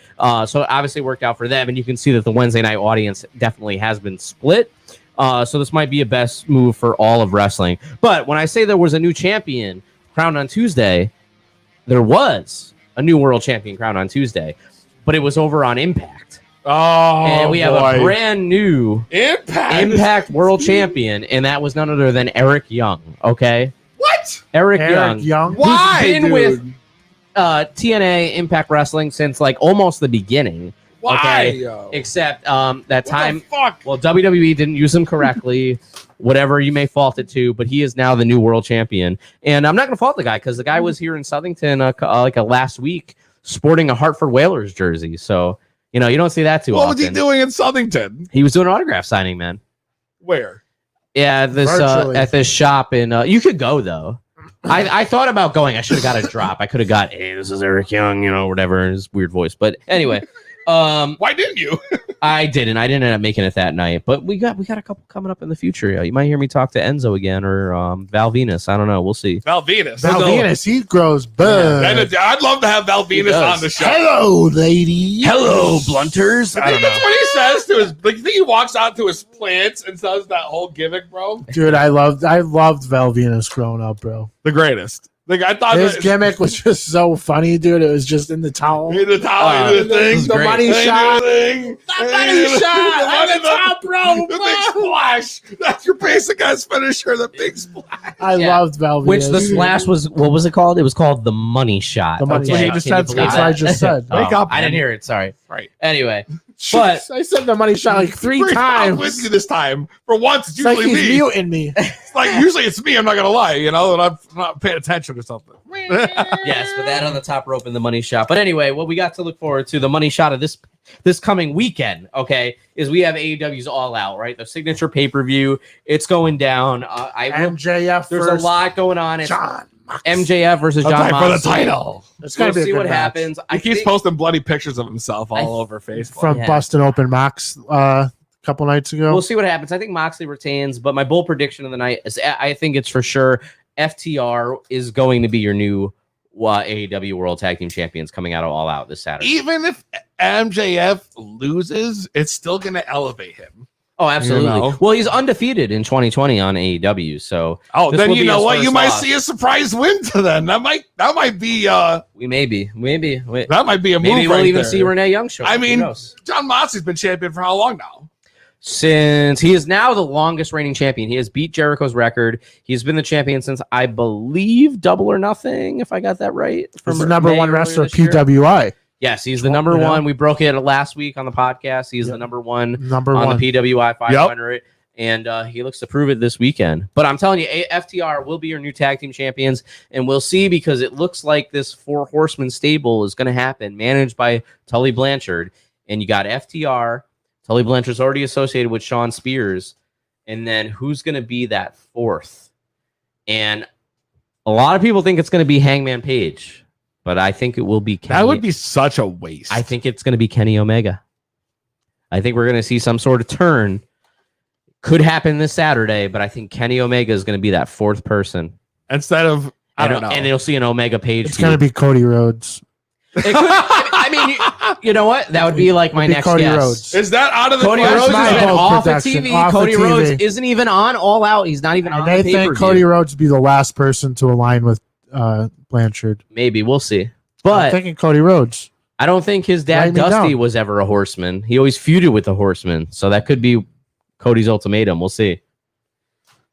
So it obviously worked out for them, and you can see that the Wednesday night audience definitely has been split. So this might be a best move for all of wrestling. But when I say there was a new champion crowned on Tuesday, there was a new world champion crowned on Tuesday, but it was over on Impact. Oh, And we have a brand new Impact world champion, and that was none other than Eric Young. Okay, What? Eric Eric Young. Why, who's been dude? with TNA Impact Wrestling since like almost the beginning. Why? Okay, Yo? except that What time. the fuck? Well, WWE didn't use him correctly, whatever you may fault it to, but he is now the new world champion. And I'm not going to fault the guy because the guy was here in Southington last week sporting a Hartford Whalers jersey. So, you know, you don't see that too What often. was he doing in Southington? He was doing an autograph signing, man. Where? Yeah, this Virtually. at this shop in you could go though. I thought about going. I should have got a drop. I could have got, hey, this is Eric Young, you know, whatever, in his weird voice. But anyway, Why didn't you? I didn't end up making it that night. But we got a couple coming up in the future. You might hear me talk to Enzo again or Val Venus. I don't know. We'll see. Val Venus. Val No. Venus, he grows bud. I'd love to have Val Venus does. on the show. Hello, lady. Blunters. I think that's what he says to his. Like, you think he walks out to his plants and says that whole gimmick, bro? Dude, I loved Val Venus growing up, bro. The greatest. Like, I thought His that gimmick was just so funny, dude. It was just in the towel. he did the towel, he did the this thing, is The great. money They shot. do the thing. money shot. I'm the top rope, The big bro. splash. That's your basic guy's finisher. The big splash. I Yeah. loved Val Which Venus. the splash was, what was it called? It was called the money shot. The money That's what he shot. just Can you said, believe Scott. That's what I that? just said. Wake up, I didn't man. hear it. Sorry. Right. Anyway, but I said the money shot like three I'm times. with you this time. For once, it's It's like usually he's me. muting me. It's like usually it's me. I'm not gonna lie, you know, and I'm not paying attention or something. yes, with that on the top rope in the money shot. But anyway, what we got to look forward to, the money shot of this coming weekend, okay, is we have AEW's All Out, right? The signature pay-per-view. It's going down. MJF There's first. a lot going on. It's John. MJF versus I'm John tight for the Moxley. title. It's We'll gonna be a see good what match. happens. He keeps posting bloody pictures of himself all over Facebook. From Yeah. Bustin' Open Mox a couple nights ago. We'll see what happens. I think Moxley retains, but my bold prediction of the night is I think it's for sure FTR is going to be your new AEW World Tag Team Champions coming out of All Out this Saturday. Even if MJF loses, it's still gonna elevate him. Oh, absolutely. You know? Well, he's undefeated in 2020 on AEW. So Oh, this then will you be know his what? first You might loss. see a surprise win to them. That might be we maybe that might be a move. maybe we'll right even there. see Renee Young show. I up. Who mean, knows? John Moxley's been champion for how long now? Since he is now the longest reigning champion, he has beat Jericho's record. He's been the champion since I believe Double or Nothing, if I got that right. He's the number May one earlier wrestler this year. PWI. Yes, he's the number Yeah. one. We broke it last week on the podcast. He's the number one Number on one. the PWI 500, and he looks to prove it this weekend. But I'm telling you, FTR will be your new tag team champions, and we'll see because it looks like this 4 Horsemen stable is going to happen, managed by Tully Blanchard. And you got FTR. Tully Blanchard's already associated with Sean Spears. And then who's going to be that 4th? And a lot of people think it's going to be Hangman Page, but I think it will be Kenny. That would be such a waste. I think it's going to be Kenny Omega. I think we're going to see some sort of turn. Could happen this Saturday, but I think Kenny Omega is going to be that 4th person. Instead of I don't know. And you'll see an Omega Page. It's going to be Cody Rhodes. It could, I mean, you know what? That would be like my It'd be next Cody guess. Rhodes. Is that out of the Cody question? Rhodes has my been whole off of production, TV. off of Cody Rhodes TV. isn't even on All Out. He's not even on And they the think pay-per-view. Cody Rhodes would be the last person to align with Blanchard. Maybe we'll see. I'm But thinking Cody Rhodes. I don't think his dad Write me Dusty down. was ever a horseman. He always feuded with the horseman, so that could be Cody's ultimatum. We'll see.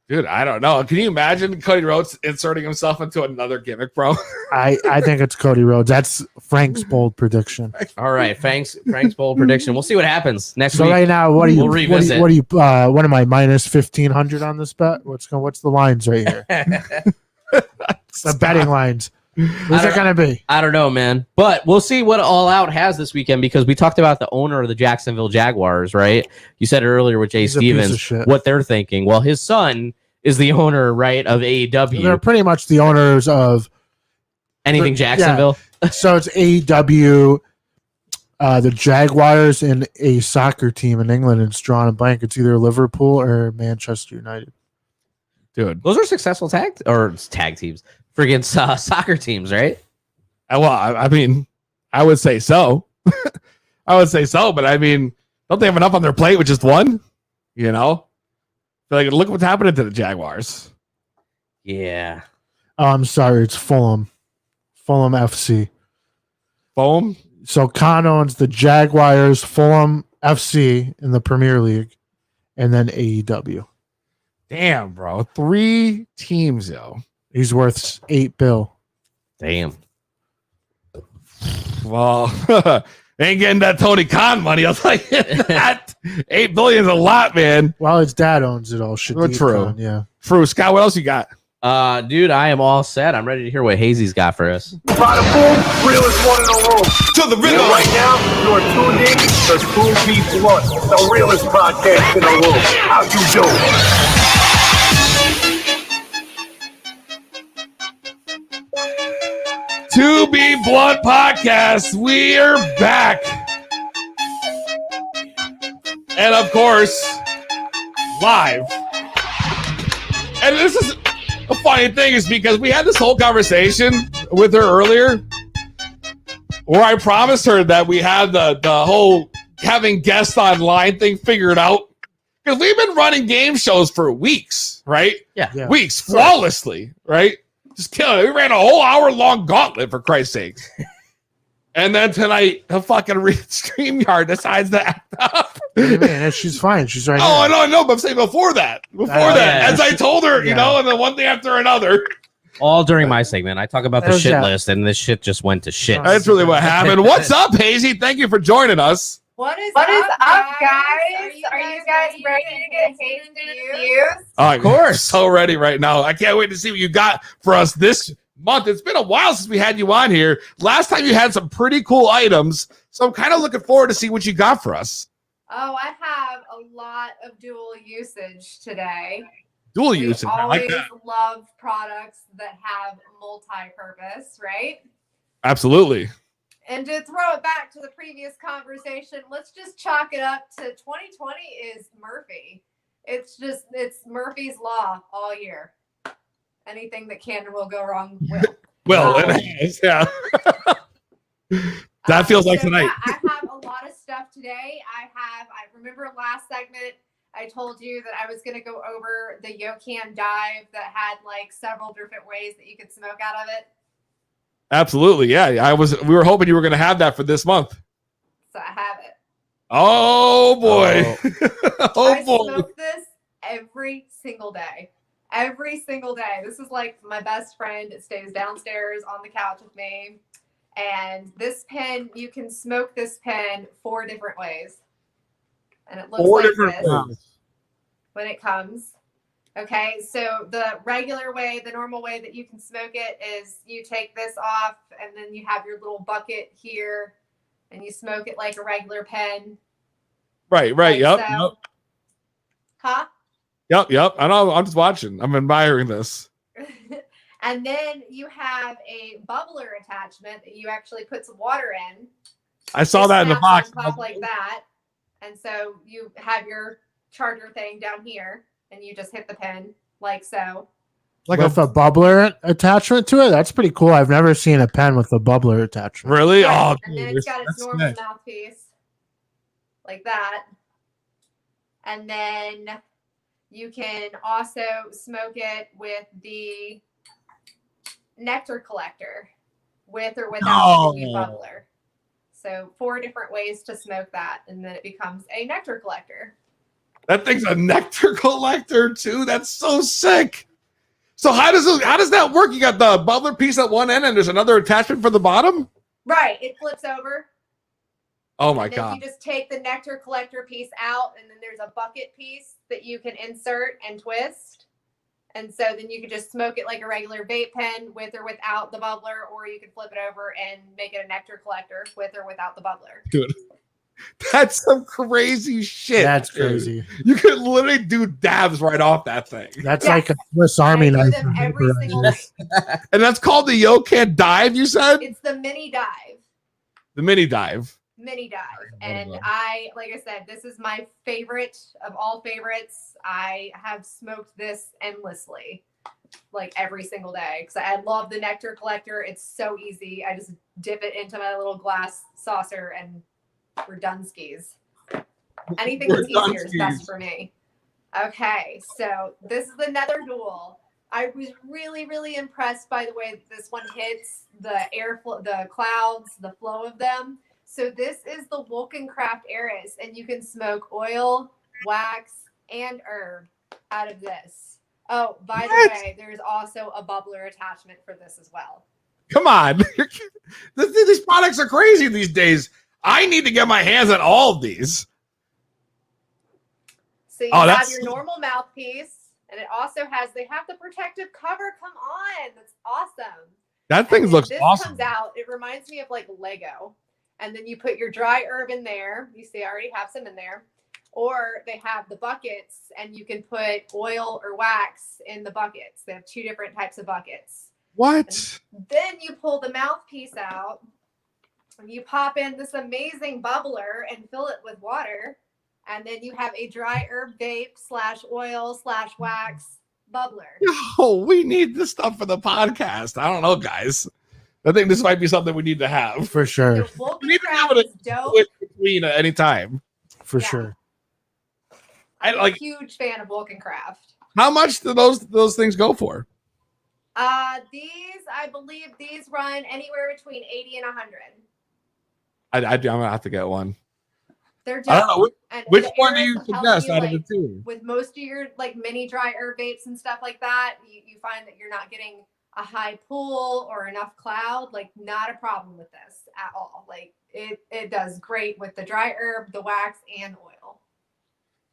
Dude, I don't know. Can you imagine Cody Rhodes inserting himself into another gimmick, bro? I think it's Cody Rhodes. That's Frank's bold prediction. All right, Frank's bold prediction. We'll see what happens next So week. right now, what are you? We'll revisit. What are you? What am I minus 1,500 on this bet? What's the lines right here? The betting lines. What's it gonna be? I don't know, man. But we'll see what All Out has this weekend because we talked about the owner of the Jacksonville Jaguars, right? You said it earlier with Jay He's a piece of Stevens, shit. what they're thinking. Well, his son is the owner, right, of AEW. They're pretty much the owners of. Anything yeah. Jacksonville. So it's AEW, the Jaguars, and a soccer team in England. It's drawn a blank. It's either Liverpool or Manchester United. Dude. Those are successful tag teams. Friggin' soccer teams, right? Well, I mean, I would say so. I would say so, but I mean, don't they have enough on their plate with just one? You know? Like, look what's happening to the Jaguars. Yeah. Oh, I'm sorry. It's Fulham. Fulham FC. Foam? So Khan owns the Jaguars, Fulham FC in the Premier League, and then AEW. Damn, bro. 3 teams, yo. He's worth $8 billion. Damn. Well, ain't getting that Tony Khan money. I'll tell you that. $8 billion is a lot, man. Well, his dad owns it all. Shadid True. Khan, yeah. True. Scott, what else you got? Dude, I am all set. I'm ready to hear what Hazy's got for us. Bada boom, realest one in the room. To the rhythm. And right now, you are tuned in to True Beef Blunt, the realest podcast in the room. How you doing? To Be Blunt Podcast. We're back. And of course, live. And this is a funny thing is because we had this whole conversation with her earlier where I promised her that we had the whole having guests online thing figured out. Because we've been running game shows for weeks, right? Yeah. Weeks flawlessly, right? Just killing it. We ran a whole hour-long gauntlet, for Christ's sakes. And then tonight, the fucking StreamYard decides to act up. What do you mean? She's fine. She's right Oh, here. I know, but I'm saying before that. yeah. As I told her, you Yeah. know, and then one thing after another. All during my segment. I talk about the There's shit that. list, and this shit just went to shit. That's really what happened. What's up, Hazy? Thank you for joining us. What is up, guys? Are you guys ready to get Hazy views? Oh, of course. So ready right now. I can't wait to see what you got for us this month. It's been a while since we had you on here. Last time you had some pretty cool items. So I'm kind of looking forward to see what you got for us. Oh, I have a lot of dual usage today. Dual usage. I like Always that. love products that have multi-purpose, right? Absolutely. And to throw it back to the previous conversation, let's just chalk it up to 2020 is Murphy. It's Murphy's Law all year. Anything that can and will go wrong will. Well, it is, yeah. That feels like so tonight. Yeah, I have a lot of stuff today. I remember last segment, I told you that I was going to go over the Yokan dive that had like several different ways that you could smoke out of it. Absolutely, yeah. We were hoping you were going to have that for this month. So I have it. Oh boy! I smoke this every single day. Every single day. This is like my best friend. It stays downstairs on the couch with me. And this pen, you can smoke this pen 4 different ways. And it looks 4 like different this ways. when it comes. Okay, so the regular way, the normal way that you can smoke it is you take this off and then you have your little bucket here and you smoke it like a regular pen. Right. Like Yep. so. Yep. Huh? Yep. I know. I'm just watching. I'm admiring this. And then you have a bubbler attachment that you actually put some water in. I saw It that in the snaps box. on top like that. And so you have your charger thing down here and you just hit the pin like so. Like with a bubbler attachment to it? That's pretty cool. I've never seen a pen with a bubbler attachment. Really? Yeah, Oh, and then dude, it's got its that's normal sick. mouthpiece like that. And then you can also smoke it with the nectar collector with or without the new No. bubbler. So 4 different ways to smoke that, and then it becomes a nectar collector. That thing's a nectar collector too. That's so sick. So how does that work? You got the bubbler piece at one end, and there's another attachment for the bottom. Right, it flips over. Oh my And then god! you just take the nectar collector piece out, and then there's a bucket piece that you can insert and twist. And so then you can just smoke it like a regular vape pen with or without the bubbler, or you can flip it over and make it a nectar collector with or without the bubbler. Dude, that's some crazy shit. That's dude. crazy. You could literally do dabs right off that thing. That's Yes. like a Swiss Army I do knife. them for every single day. vaporizers. And that's called the Yokan dive. You said It's the mini dive. the mini dive. Mini dive. And like I said, this is my favorite of all favorites. I have smoked this endlessly, like every single day, because I love the nectar collector. It's so easy. I just dip it into my little glass saucer and we're done skis. Anything that's easier is best for me. Okay, so this is another duel. I was really, really impressed by the way that this one hits the airflow, the clouds, the flow of them. So this is the Wolkencraft Eris, and you can smoke oil, wax, and herb out of this. Oh, by the way, there's also a bubbler attachment for this as well. Come on, these products are crazy these days. I need to get my hands on all of these. So you Oh, have that's- your normal mouthpiece, and it also has, they have the protective cover. Come on, that's awesome. That thing And looks this awesome. comes out, it reminds me of like Lego. And then you put your dry herb in there. You see, I already have some in there. Or they have the buckets, and you can put oil or wax in the buckets. They have 2 different types of buckets. What? Then you pull the mouthpiece out, and you pop in this amazing bubbler and fill it with water. And then you have a dry herb vape / oil / wax bubbler. Oh, we need this stuff for the podcast. I don't know, guys. I think this might be something we need to have For sure. So We need to have Wolkencraft it is dope. with between at any time. For Yeah. sure. I'm like- a huge fan of Wolkencraft. How much do those things go for? These, I believe these run anywhere between 80 and 100. I'm gonna have to get one. They're dope. I don't know And which the one do Eris, you I'm telling suggest you, out like, of the 2. with most of your like mini dry herb vapes and stuff like that, you find that you're not getting a high pull or enough cloud. Like, not a problem with this at all. Like, it does great with the dry herb, the wax, and oil.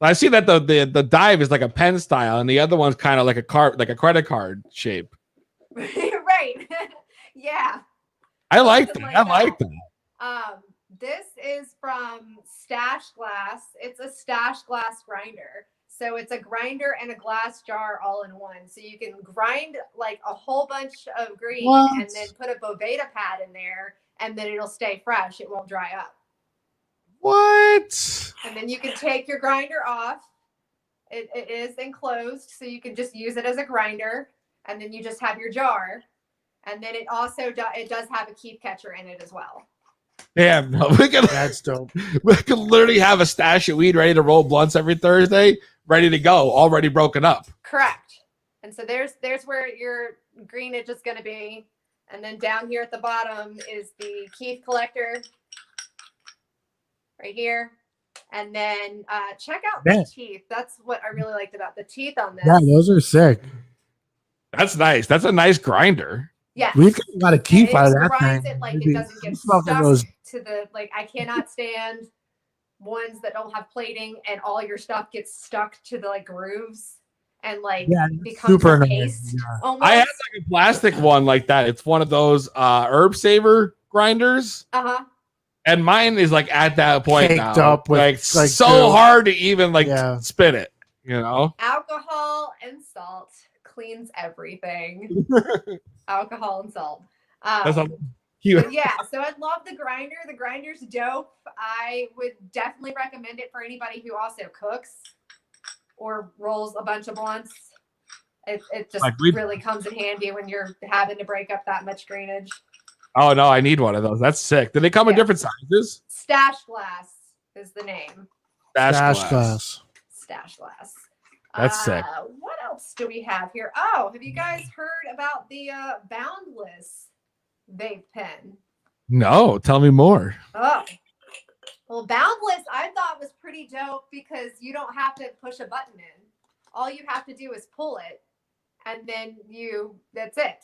I see that the dive is like a pen style, and the other one's kind of like a credit card shape. Right. Yeah. I like Something that. like I like that. This is from Stash Glass. It's a Stash Glass grinder. So it's a grinder and a glass jar all in one. So you can grind like a whole bunch of green What? and then put a Boveda pad in there, and then it'll stay fresh. It won't dry up. What? And then you can take your grinder off. It is enclosed, so you can just use it as a grinder. And then you just have your jar. And then it also it does have a keep catcher in it as well. Damn, no, we can That's dope. we can literally have a stash of weed ready to roll blunts every Thursday ready to go, already broken up. Correct. And so there's where your greenage is going to be. And then down here at the bottom is the Keith collector right here. And then check out the teeth. That's what I really liked about the teeth on this. Yeah, those are sick. That's nice. That's a nice grinder. Yeah. We've got a lot of keep out of that grinds thing. it like it doesn't get stuck to the, like, I cannot stand ones that don't have plating and all your stuff gets stuck to the like grooves and like becomes super a annoying. paste. Yeah. I had like a plastic one like that. It's one of those herb saver grinders. Uh-huh. And mine is like at that point Caked now, up with, like like, so goo. hard to even like spin it, you know? Alcohol and salt cleans everything. Alcohol and salt. That's But yeah, so I love the grinder. The grinder's dope. I would definitely recommend it for anybody who also cooks or rolls a bunch of blunts. It just really comes in handy when you're having to break up that much greenage. Oh no, I need one of those. That's sick. Do they come in different sizes? Stash Glass is the name. Stash glass. Stash Glass. That's sick. What else do we have here? Oh, have you guys heard about the Boundless vape pen? No, tell me more. Oh, well, Boundless I thought was pretty dope because you don't have to push a button in. All you have to do is pull it, and then that's it.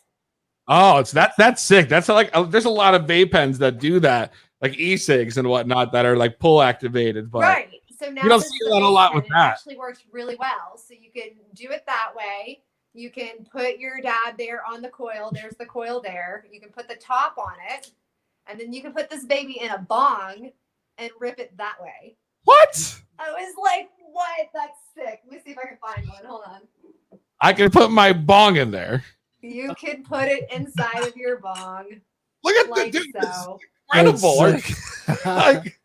Oh, it's that's sick. That's like there's a lot of vape pens that do that, like e-cigs and whatnot that are like pull activated, but right. So now you don't see that a lot with it that. actually works really well. So you can do it that way. You can put your dab there on the coil. There's the coil there. You can put the top on it, and then you can put this baby in a bong and rip it that way. What? I was like, what? That's sick. Let me see if I can find one. Hold on. I can put my bong in there. You can put it inside of your bong. Look at like the dude. so. Incredible. Like,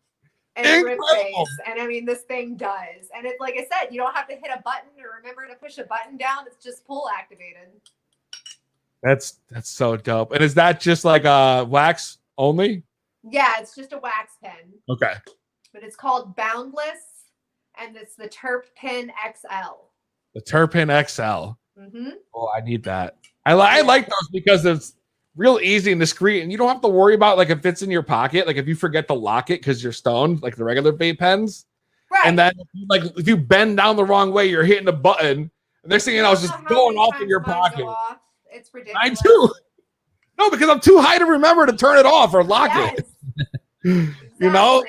And rip incredible. face. And I mean, this thing does. And it's like I said, you don't have to hit a button or remember to push a button down. It's just pull activated. That's so dope. And is that just like wax only? Yeah, it's just a wax pen. Okay. But it's called Boundless, and it's the Terp Pen XL. The Turpin XL. Mm-hmm. Oh, I need that. I like those because it's real easy and discreet, and you don't have to worry about like if it's in your pocket, like if you forget to lock it because you're stoned, like the regular vape pens. Right. And then like if you bend down the wrong way, you're hitting the button. And next thing you know, it's just going off in your pocket. It's ridiculous. Mine too. No, because I'm too high to remember to turn it off or lock it. You know,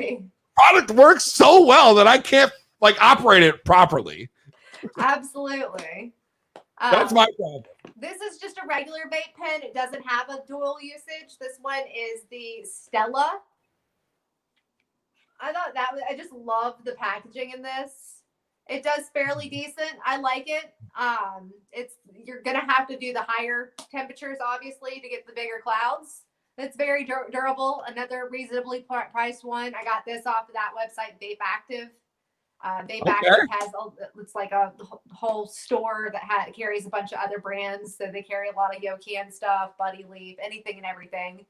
product works so well that I can't like operate it properly. Absolutely. That's my problem. This is just a regular vape pen. It doesn't have a dual usage. This one is the Stella. I thought that was, I just love the packaging in this. It does fairly decent. I like it. You're gonna have to do the higher temperatures, obviously, to get the bigger clouds. It's very durable. Another reasonably priced one. I got this off of that website, Vape Active. Vape Active has it's like a whole store that carries a bunch of other brands. So they carry a lot of Yocan stuff, Buddy Leaf, anything and everything.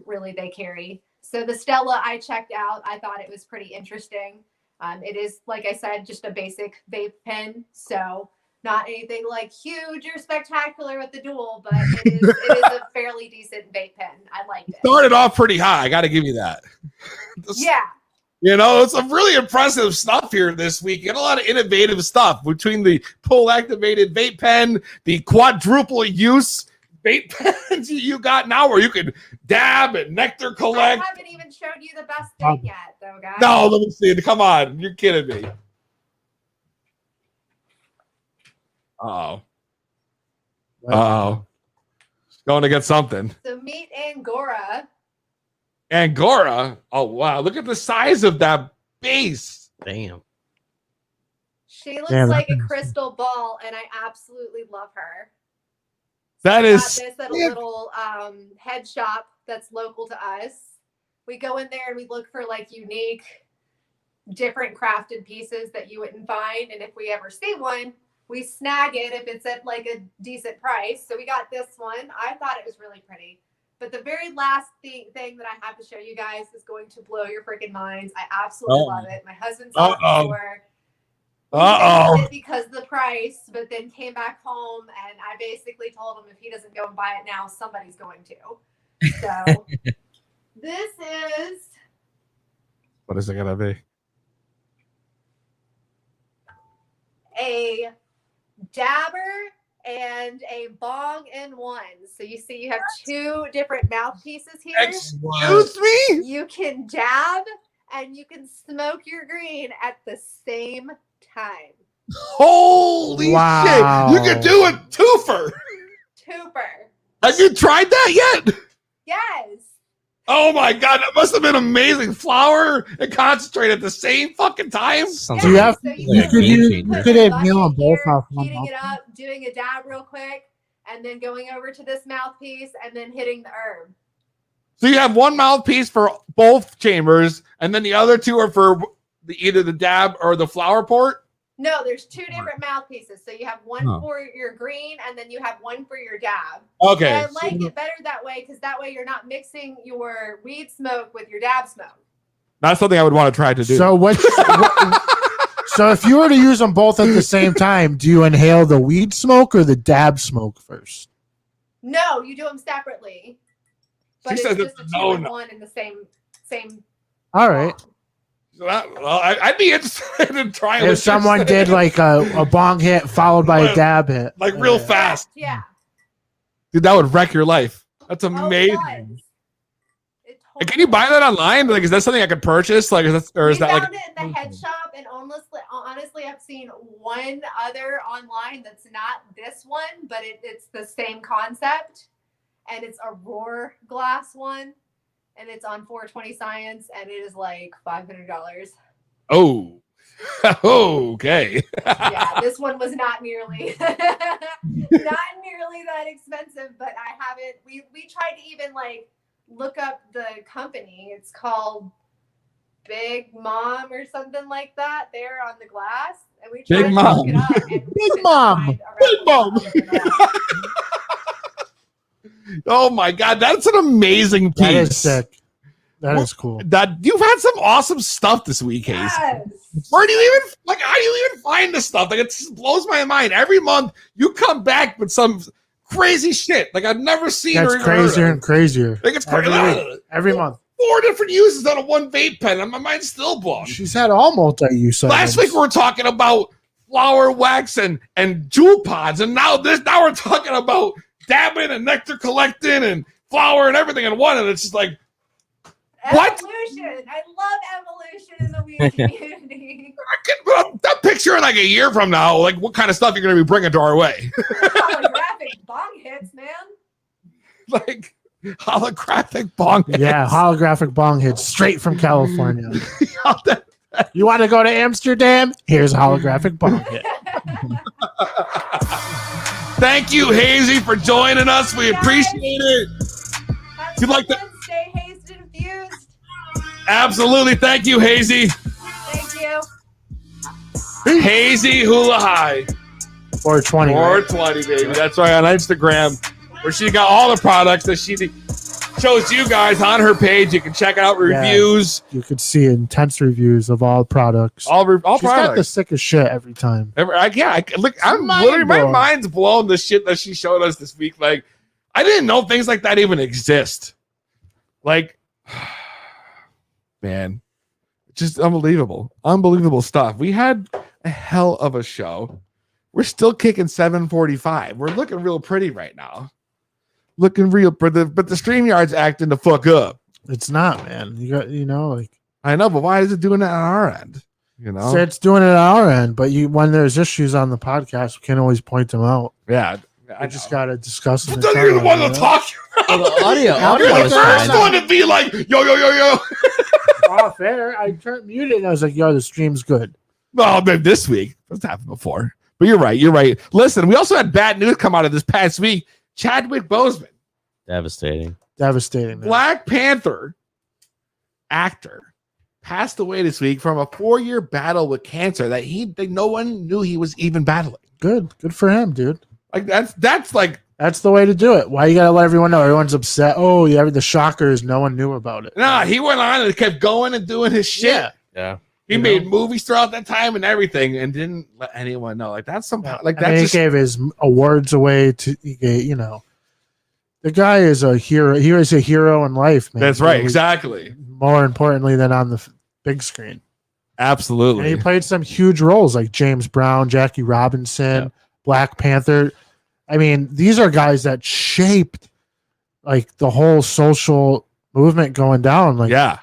Really, they carry. So the Stella I checked out. I thought it was pretty interesting. It is, like I said, just a basic vape pen. So not anything like huge or spectacular with the dual, but it is a fairly decent vape pen. I liked it. Started off pretty high. I got to give you that. Yeah. You know, it's some really impressive stuff here this week. You got a lot of innovative stuff between the pull activated vape pen, the quadruple use vape pens you got now where you can dab and nectar collect. I haven't even showed you the best thing yet, though, guys. No, let me see. Come on. You're kidding me. Uh-oh. Going to get something. So meet Angora. Angora. Oh, wow. Look at the size of that base. Damn. She looks like a crystal ball, and I absolutely love her. That is Got this at a little head shop that's local to us. We go in there and we look for like unique, different crafted pieces that you wouldn't find. And if we ever see one, we snag it if it's at like a decent price. So we got this one. I thought it was really pretty. But the very last thing that I have to show you guys is going to blow your freaking minds. I absolutely love it. My husband saw it before. Uh-oh. Because of the price, but then came back home, and I basically told him if he doesn't go and buy it now, somebody's going to. So this is What is it gonna be? a dabber and a bong in one. So you see you have two different mouthpieces here. Excuse me? You can dab and you can smoke your green at the same time. Holy Wow. shit! You can do a twofer. Twofer. Have you tried that yet? Yes. Oh my god, that must have been amazing. Flour and concentrate at the same fucking time. Sounds Do you like- have? So You could game use. changer. You could have meal on both off one heating mouth. it up, doing a dab real quick, and then going over to this mouthpiece and then hitting the herb. So you have one mouthpiece for both chambers, and then the other two are for either the dab or the flour port. No, there's two different mouthpieces. So you have one Huh. for your green and then you have one for your dab. Okay. And I like it better that way because that way you're not mixing your weed smoke with your dab smoke. That's something I would want to try to do. So what? So if you were to use them both at the same time, do you inhale the weed smoke or the dab smoke first? No, you do them separately. But She it's says just it's a a 2 in no-no. 1 in the same. All right. So I'd be interested in trying. If what you're someone saying. did like a bong hit followed by a dab hit, like real fast, Yeah. dude, that would wreck your life. That's Oh, it amazing. does. It And can you buy that online? Like, is that something I could purchase? Like, or is we that like? found it in the head shop, and honestly, I've seen one other online that's not this one, but it's the same concept, and it's a roar glass one, and it's on 420 Science, and it is like $500. Oh, okay. Yeah, this one was not nearly that expensive, but I haven't. We tried to even like look up the company. It's called Big Mom or something like that. There on the glass, and we tried Big to Mom. look it up. And we Big couldn't Mom. find a Big Mom. replica. Oh my god, that's an amazing piece. that is sick. That is cool. That you've had some awesome stuff this week, Hayes. Yes. Where do you even like? How do you even find this stuff? Like, it just blows my mind. Every month you come back with some crazy shit like I've never seen. or That's even heard crazier of. and crazier. Like, it's crazy. Every week. Every month. 4 different uses on a one vape pen, and my mind's still blown. She's had all multi-use. Last week we were talking about flower wax and jewel pods, and now we're talking about dabbing and nectar collecting and flower and everything in one, and it's just like, what? Evolution. I love evolution in the weed community. That picture in like a year from now, like what kind of stuff you're going to be bringing to our way? Holographic bong hits, man. Like holographic bong hits. Yeah, holographic bong hits straight from California. You want to go to Amsterdam? Here's a holographic bong hit. Thank you, Hazy, for joining us. We appreciate it. Have You'd like to- fun, stay hazed and infused. Absolutely. Thank you, Hazy. Thank you. Hazy Hula High. 420. Right? 420, baby. That's right, on Instagram, where she got all the products that she shows you guys on her page. You can check out reviews. You could see intense reviews of all products. All She's got the products. sickest shit every time. Look, I'm mind literally, my blowing. mind's blown. The shit that she showed us this week. Like, I didn't know things like that even exist. Like, man, just unbelievable. Unbelievable stuff. We had a hell of a show. We're still kicking 745. We're looking real pretty right now. Looking real pretty, but the StreamYard's acting the fuck up. It's not, man. You got, like I know, but why is it doing that on our end? so it's doing it on our end, but when there's issues on the podcast, we can always point them out. Yeah. I just gotta discuss them. But then you're the one to talk. Well, the audio You're the is first fine. one to be like, yo. Oh, fair. I turned muted and I was like, yo, the stream's good. Well, then this week. That's happened before. But you're right. Listen, we also had bad news come out of this past week. Chadwick Boseman, Devastating. Devastating. Man. Black Panther actor, passed away this week from a 4-year battle with cancer that no one knew he was even battling. Good for him, dude. Like that's like That's the way to do it. Why you gotta let everyone know? Everyone's upset. Oh, yeah, the shocker is no one knew about it. nah. He went on and kept going and doing his shit. Yeah. Yeah. He made movies throughout that time and everything, and didn't let anyone know. Like that's some like I mean, that's he gave his awards away to the guy is a hero. He was a hero in life, man. That's right, exactly. More importantly than on the big screen. Absolutely. And he played some huge roles like James Brown, Jackie Robinson, Black Panther. I mean, these are guys that shaped like the whole social movement going down. Like,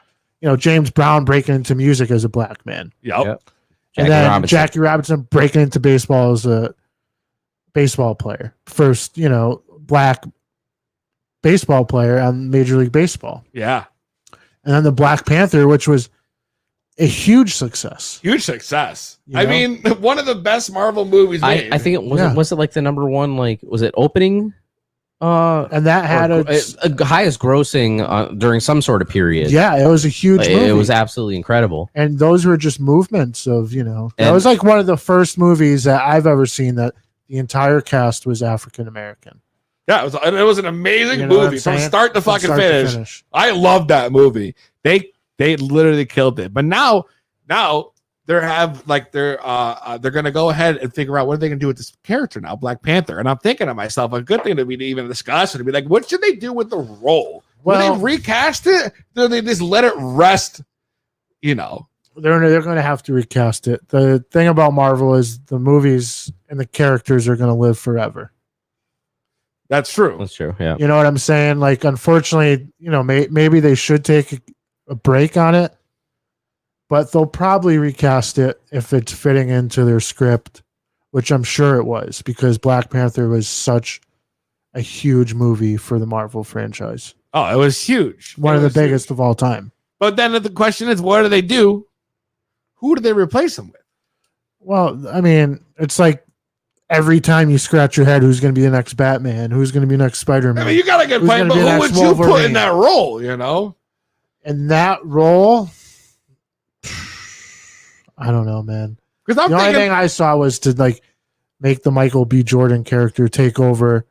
James Brown breaking into music as a black man. Yep. And then Jackie Robinson breaking into baseball as a baseball player. First, black baseball player on Major League Baseball. Yeah. And then the Black Panther, which was a huge success. Huge success. You I know? mean, one of the best Marvel movies made. I think it was it like the number one, like, was it opening? And that had a highest grossing during some sort of period. Yeah, it was a huge movie. It was absolutely incredible. And those were just movements of, that was like one of the first movies that I've ever seen that the entire cast was African American. Yeah, it was an amazing You know what movie I'm from saying? start to From fucking start to finish. finish. I love that movie. They literally killed it. But now they're gonna go ahead and figure out what are they gonna do with this character now, Black Panther. And I'm thinking to myself, a good thing to be to even discuss and be like, what should they do with the role? Will they recast it? Do they just let it rest? They're going to have to recast it. The thing about Marvel is the movies and the characters are going to live forever. That's true. That's true. Yeah. You know what I'm saying? Like, unfortunately, maybe they should take a break on it, but they'll probably recast it if it's fitting into their script, which I'm sure it was, because Black Panther was such a huge movie for the Marvel franchise. Oh, it was huge. One of the biggest of all time. But then the question is, what do they do? Who do they replace him with? Well, I mean, it's like every time you scratch your head, who's going to be the next Batman? Who's going to be the next Spider-Man? I mean, you got to get played, but who would you put in that role, In that role, I don't know, man. Because the only thing I saw was to like make the Michael B. Jordan character take over.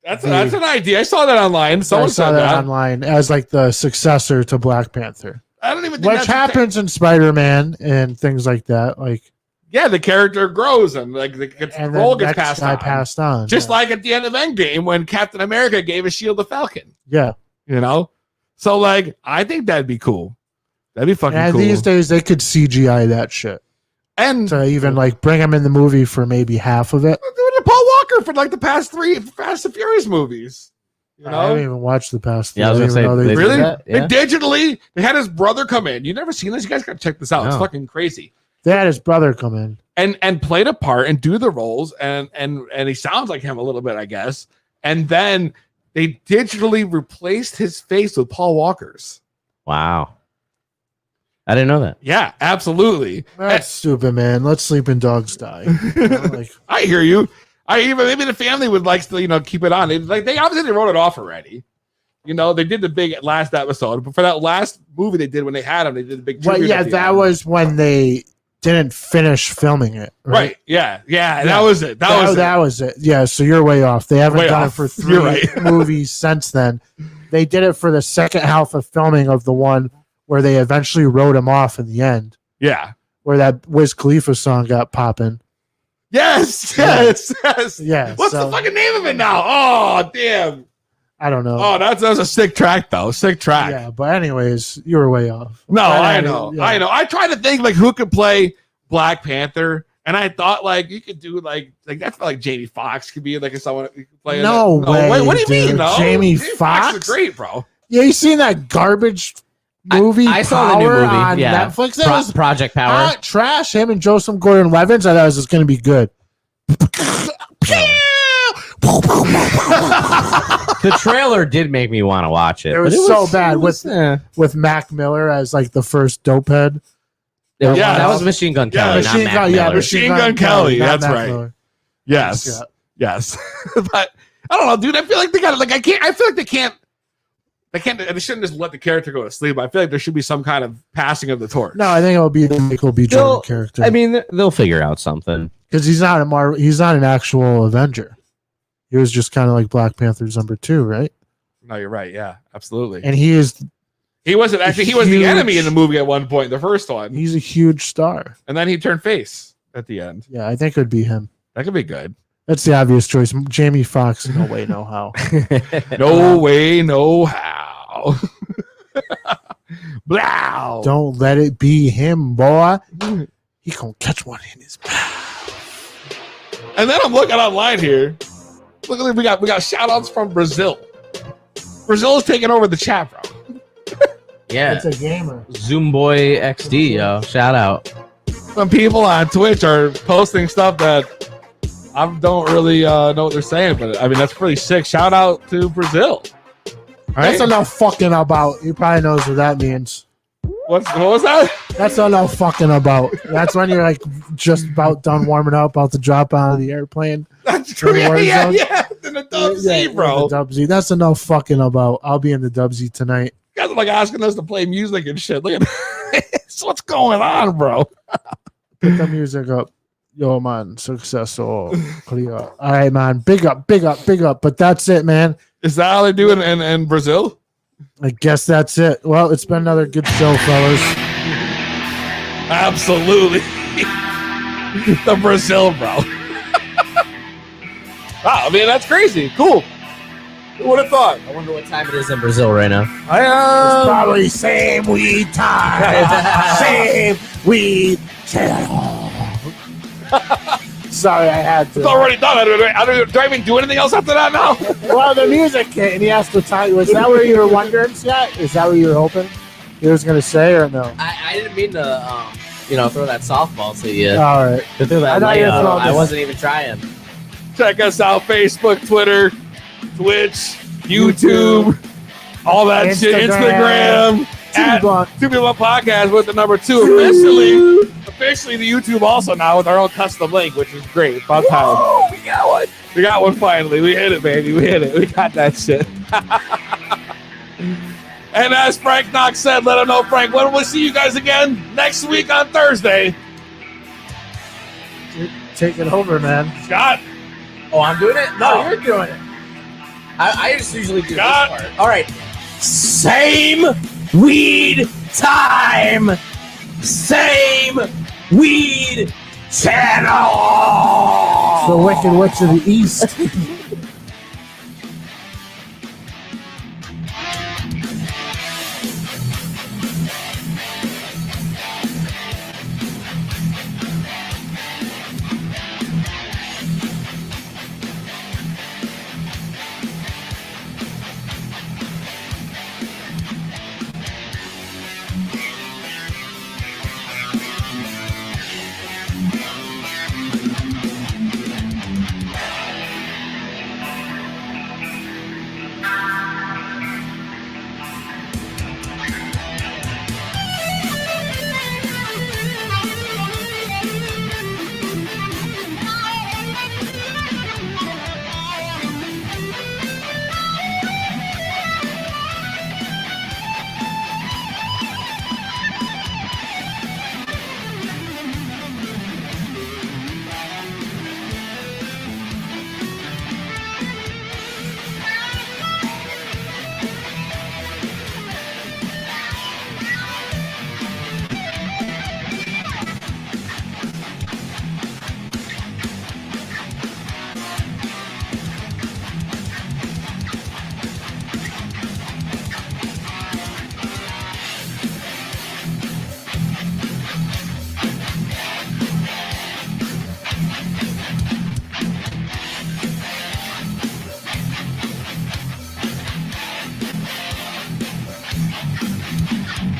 That's an idea. I saw that online. Someone saw said that online as like the successor to Black Panther. I don't even think Which happens in Spider-Man and things like that. Like, yeah, the character grows and like the role gets passed on. Just like at the end of Endgame when Captain America gave a shield to Falcon. Yeah. So like I think that'd be cool. That'd be fucking and cool. these days they could CGI that shit. And to even like bring him in the movie for maybe half of it. Paul Walker for like the past 3 Fast and Furious movies. I haven't even watched the past. Yeah, I was gonna say, Really? Yeah. They digitally, they had his brother come in. You never seen this? You guys gotta check this out. It's No. fucking crazy. They had his brother come in And played a part and do the roles and he sounds like him a little bit, I guess. And then they digitally replaced his face with Paul Walker's. Wow. I didn't know that. Yeah, absolutely. That's stupid, man. Let sleeping dogs die. I hear you. Maybe the family would like to, keep it on. They obviously wrote it off already. They did the big last episode, but for that last movie they did when they had him, they did the big. Well, yeah, that was when they didn't finish filming it. Right. Yeah. That was it. That was it. Yeah. So you're way off. They haven't Way done off. it for 3 You're right. movies since then. They did it for the second half of filming of the one where they eventually wrote him off in the end. Yeah. Where that Wiz Khalifa song got popping. Yes. Yeah. What's the fucking name of it now? Oh, damn. I don't know. Oh, that was a sick track though. Sick track. Yeah, but anyways, you were way off. No, But I anyway, know. yeah. I know. I tried to think like who could play Black Panther, and I thought like you could do like that's like Jamie Foxx could be like someone who could play. No way, What do you mean? dude. No, Jamie Foxx is Foxx? great, bro. Yeah, you seen that garbage movie? I saw the new Power movie, on yeah. Netflix. That was Project Power. hot trash. Him and Joseph Gordon-Levitt. I thought it was going to be good. The trailer did make me want to watch it. It was, but so bad with with Mac Miller as like the first dopehead. that was Machine Gun Kelly, not Machine Mac Gun, Miller. Machine Gun Kelly. not That's Mac right. Miller. Yes. Yeah. Yes. But I don't know, dude. I feel like they got like I feel like they can't. They shouldn't just let the character go to sleep. I feel like there should be some kind of passing of the torch. No, I think it'll be the Michael B. Jordan character. I mean, they'll figure out something because he's not a Marvel. He's not an actual Avenger. He was just kind of like Black Panther's number 2, right? No, you're right. Yeah, absolutely. And he is He wasn't actually. He was the enemy in the movie at one point, the first one, He's a huge star. and then he turned face at the end. Yeah, I think it would be him. That could be good. That's the obvious choice. Jamie Foxx. No way, no how. No way, no how. Blow. Don't let it be him, boy. He gonna catch one in his mouth. And then I'm looking online here. Look, we got shout outs from Brazil. Brazil is taking over the chat, bro. Yeah. It's a gamer. Zoomboy XD, yo. Shout out. Some people on Twitch are posting stuff that I don't really know what they're saying, but I mean that's pretty sick. Shout out to Brazil. Right? That's enough fucking about. He probably knows what that means. What was that? That's enough fucking about. That's when you're like just about done warming up, about to drop out of the airplane. That's true. Yeah. In the Dub Z, bro. The Dub Z. That's enough fucking about. I'll be in the Dub Z tonight. You guys are like asking us to play music and shit. Look at this. What's going on, bro? Pick the music up. Yo, man. Successful. Clear. All right, man. Big up, big up, big up. But that's it, man. Is that how they do it in Brazil? I guess that's it. Well, it's been another good show, fellas. Absolutely. The Brazil, bro. Wow, I mean, that's crazy. Cool. Who would have thought? I wonder what time it is in Brazil right now. It's probably same weed time. Same weed channel. Sorry, I had It's to. already done. Do I even do anything else after that now? Well, the music hit, and he asked the time. Was that where you were wondering, Scott? Is that what you were hoping he was going to say, or no? I didn't mean to, throw that softball to you. All right. To throw that I thought you were layup. throwing I this- wasn't even trying. Check us out: Facebook, Twitter, Twitch, YouTube, all that shit. Instagram. At Two People Podcast with the number 2 officially the YouTube also now with our own custom link, which is great. About time. Oh, we got one. We got one finally. We hit it, baby. We hit it. We got that shit. And as Frank Knox said, let him know, Frank, when we'll see you guys again next week on Thursday. Take it over, man. Scott. Oh, I'm doing it? No, you're doing it. I just usually do Scott. this part. All right. Same weed time. Same weed channel. The Wicked Witch of the East.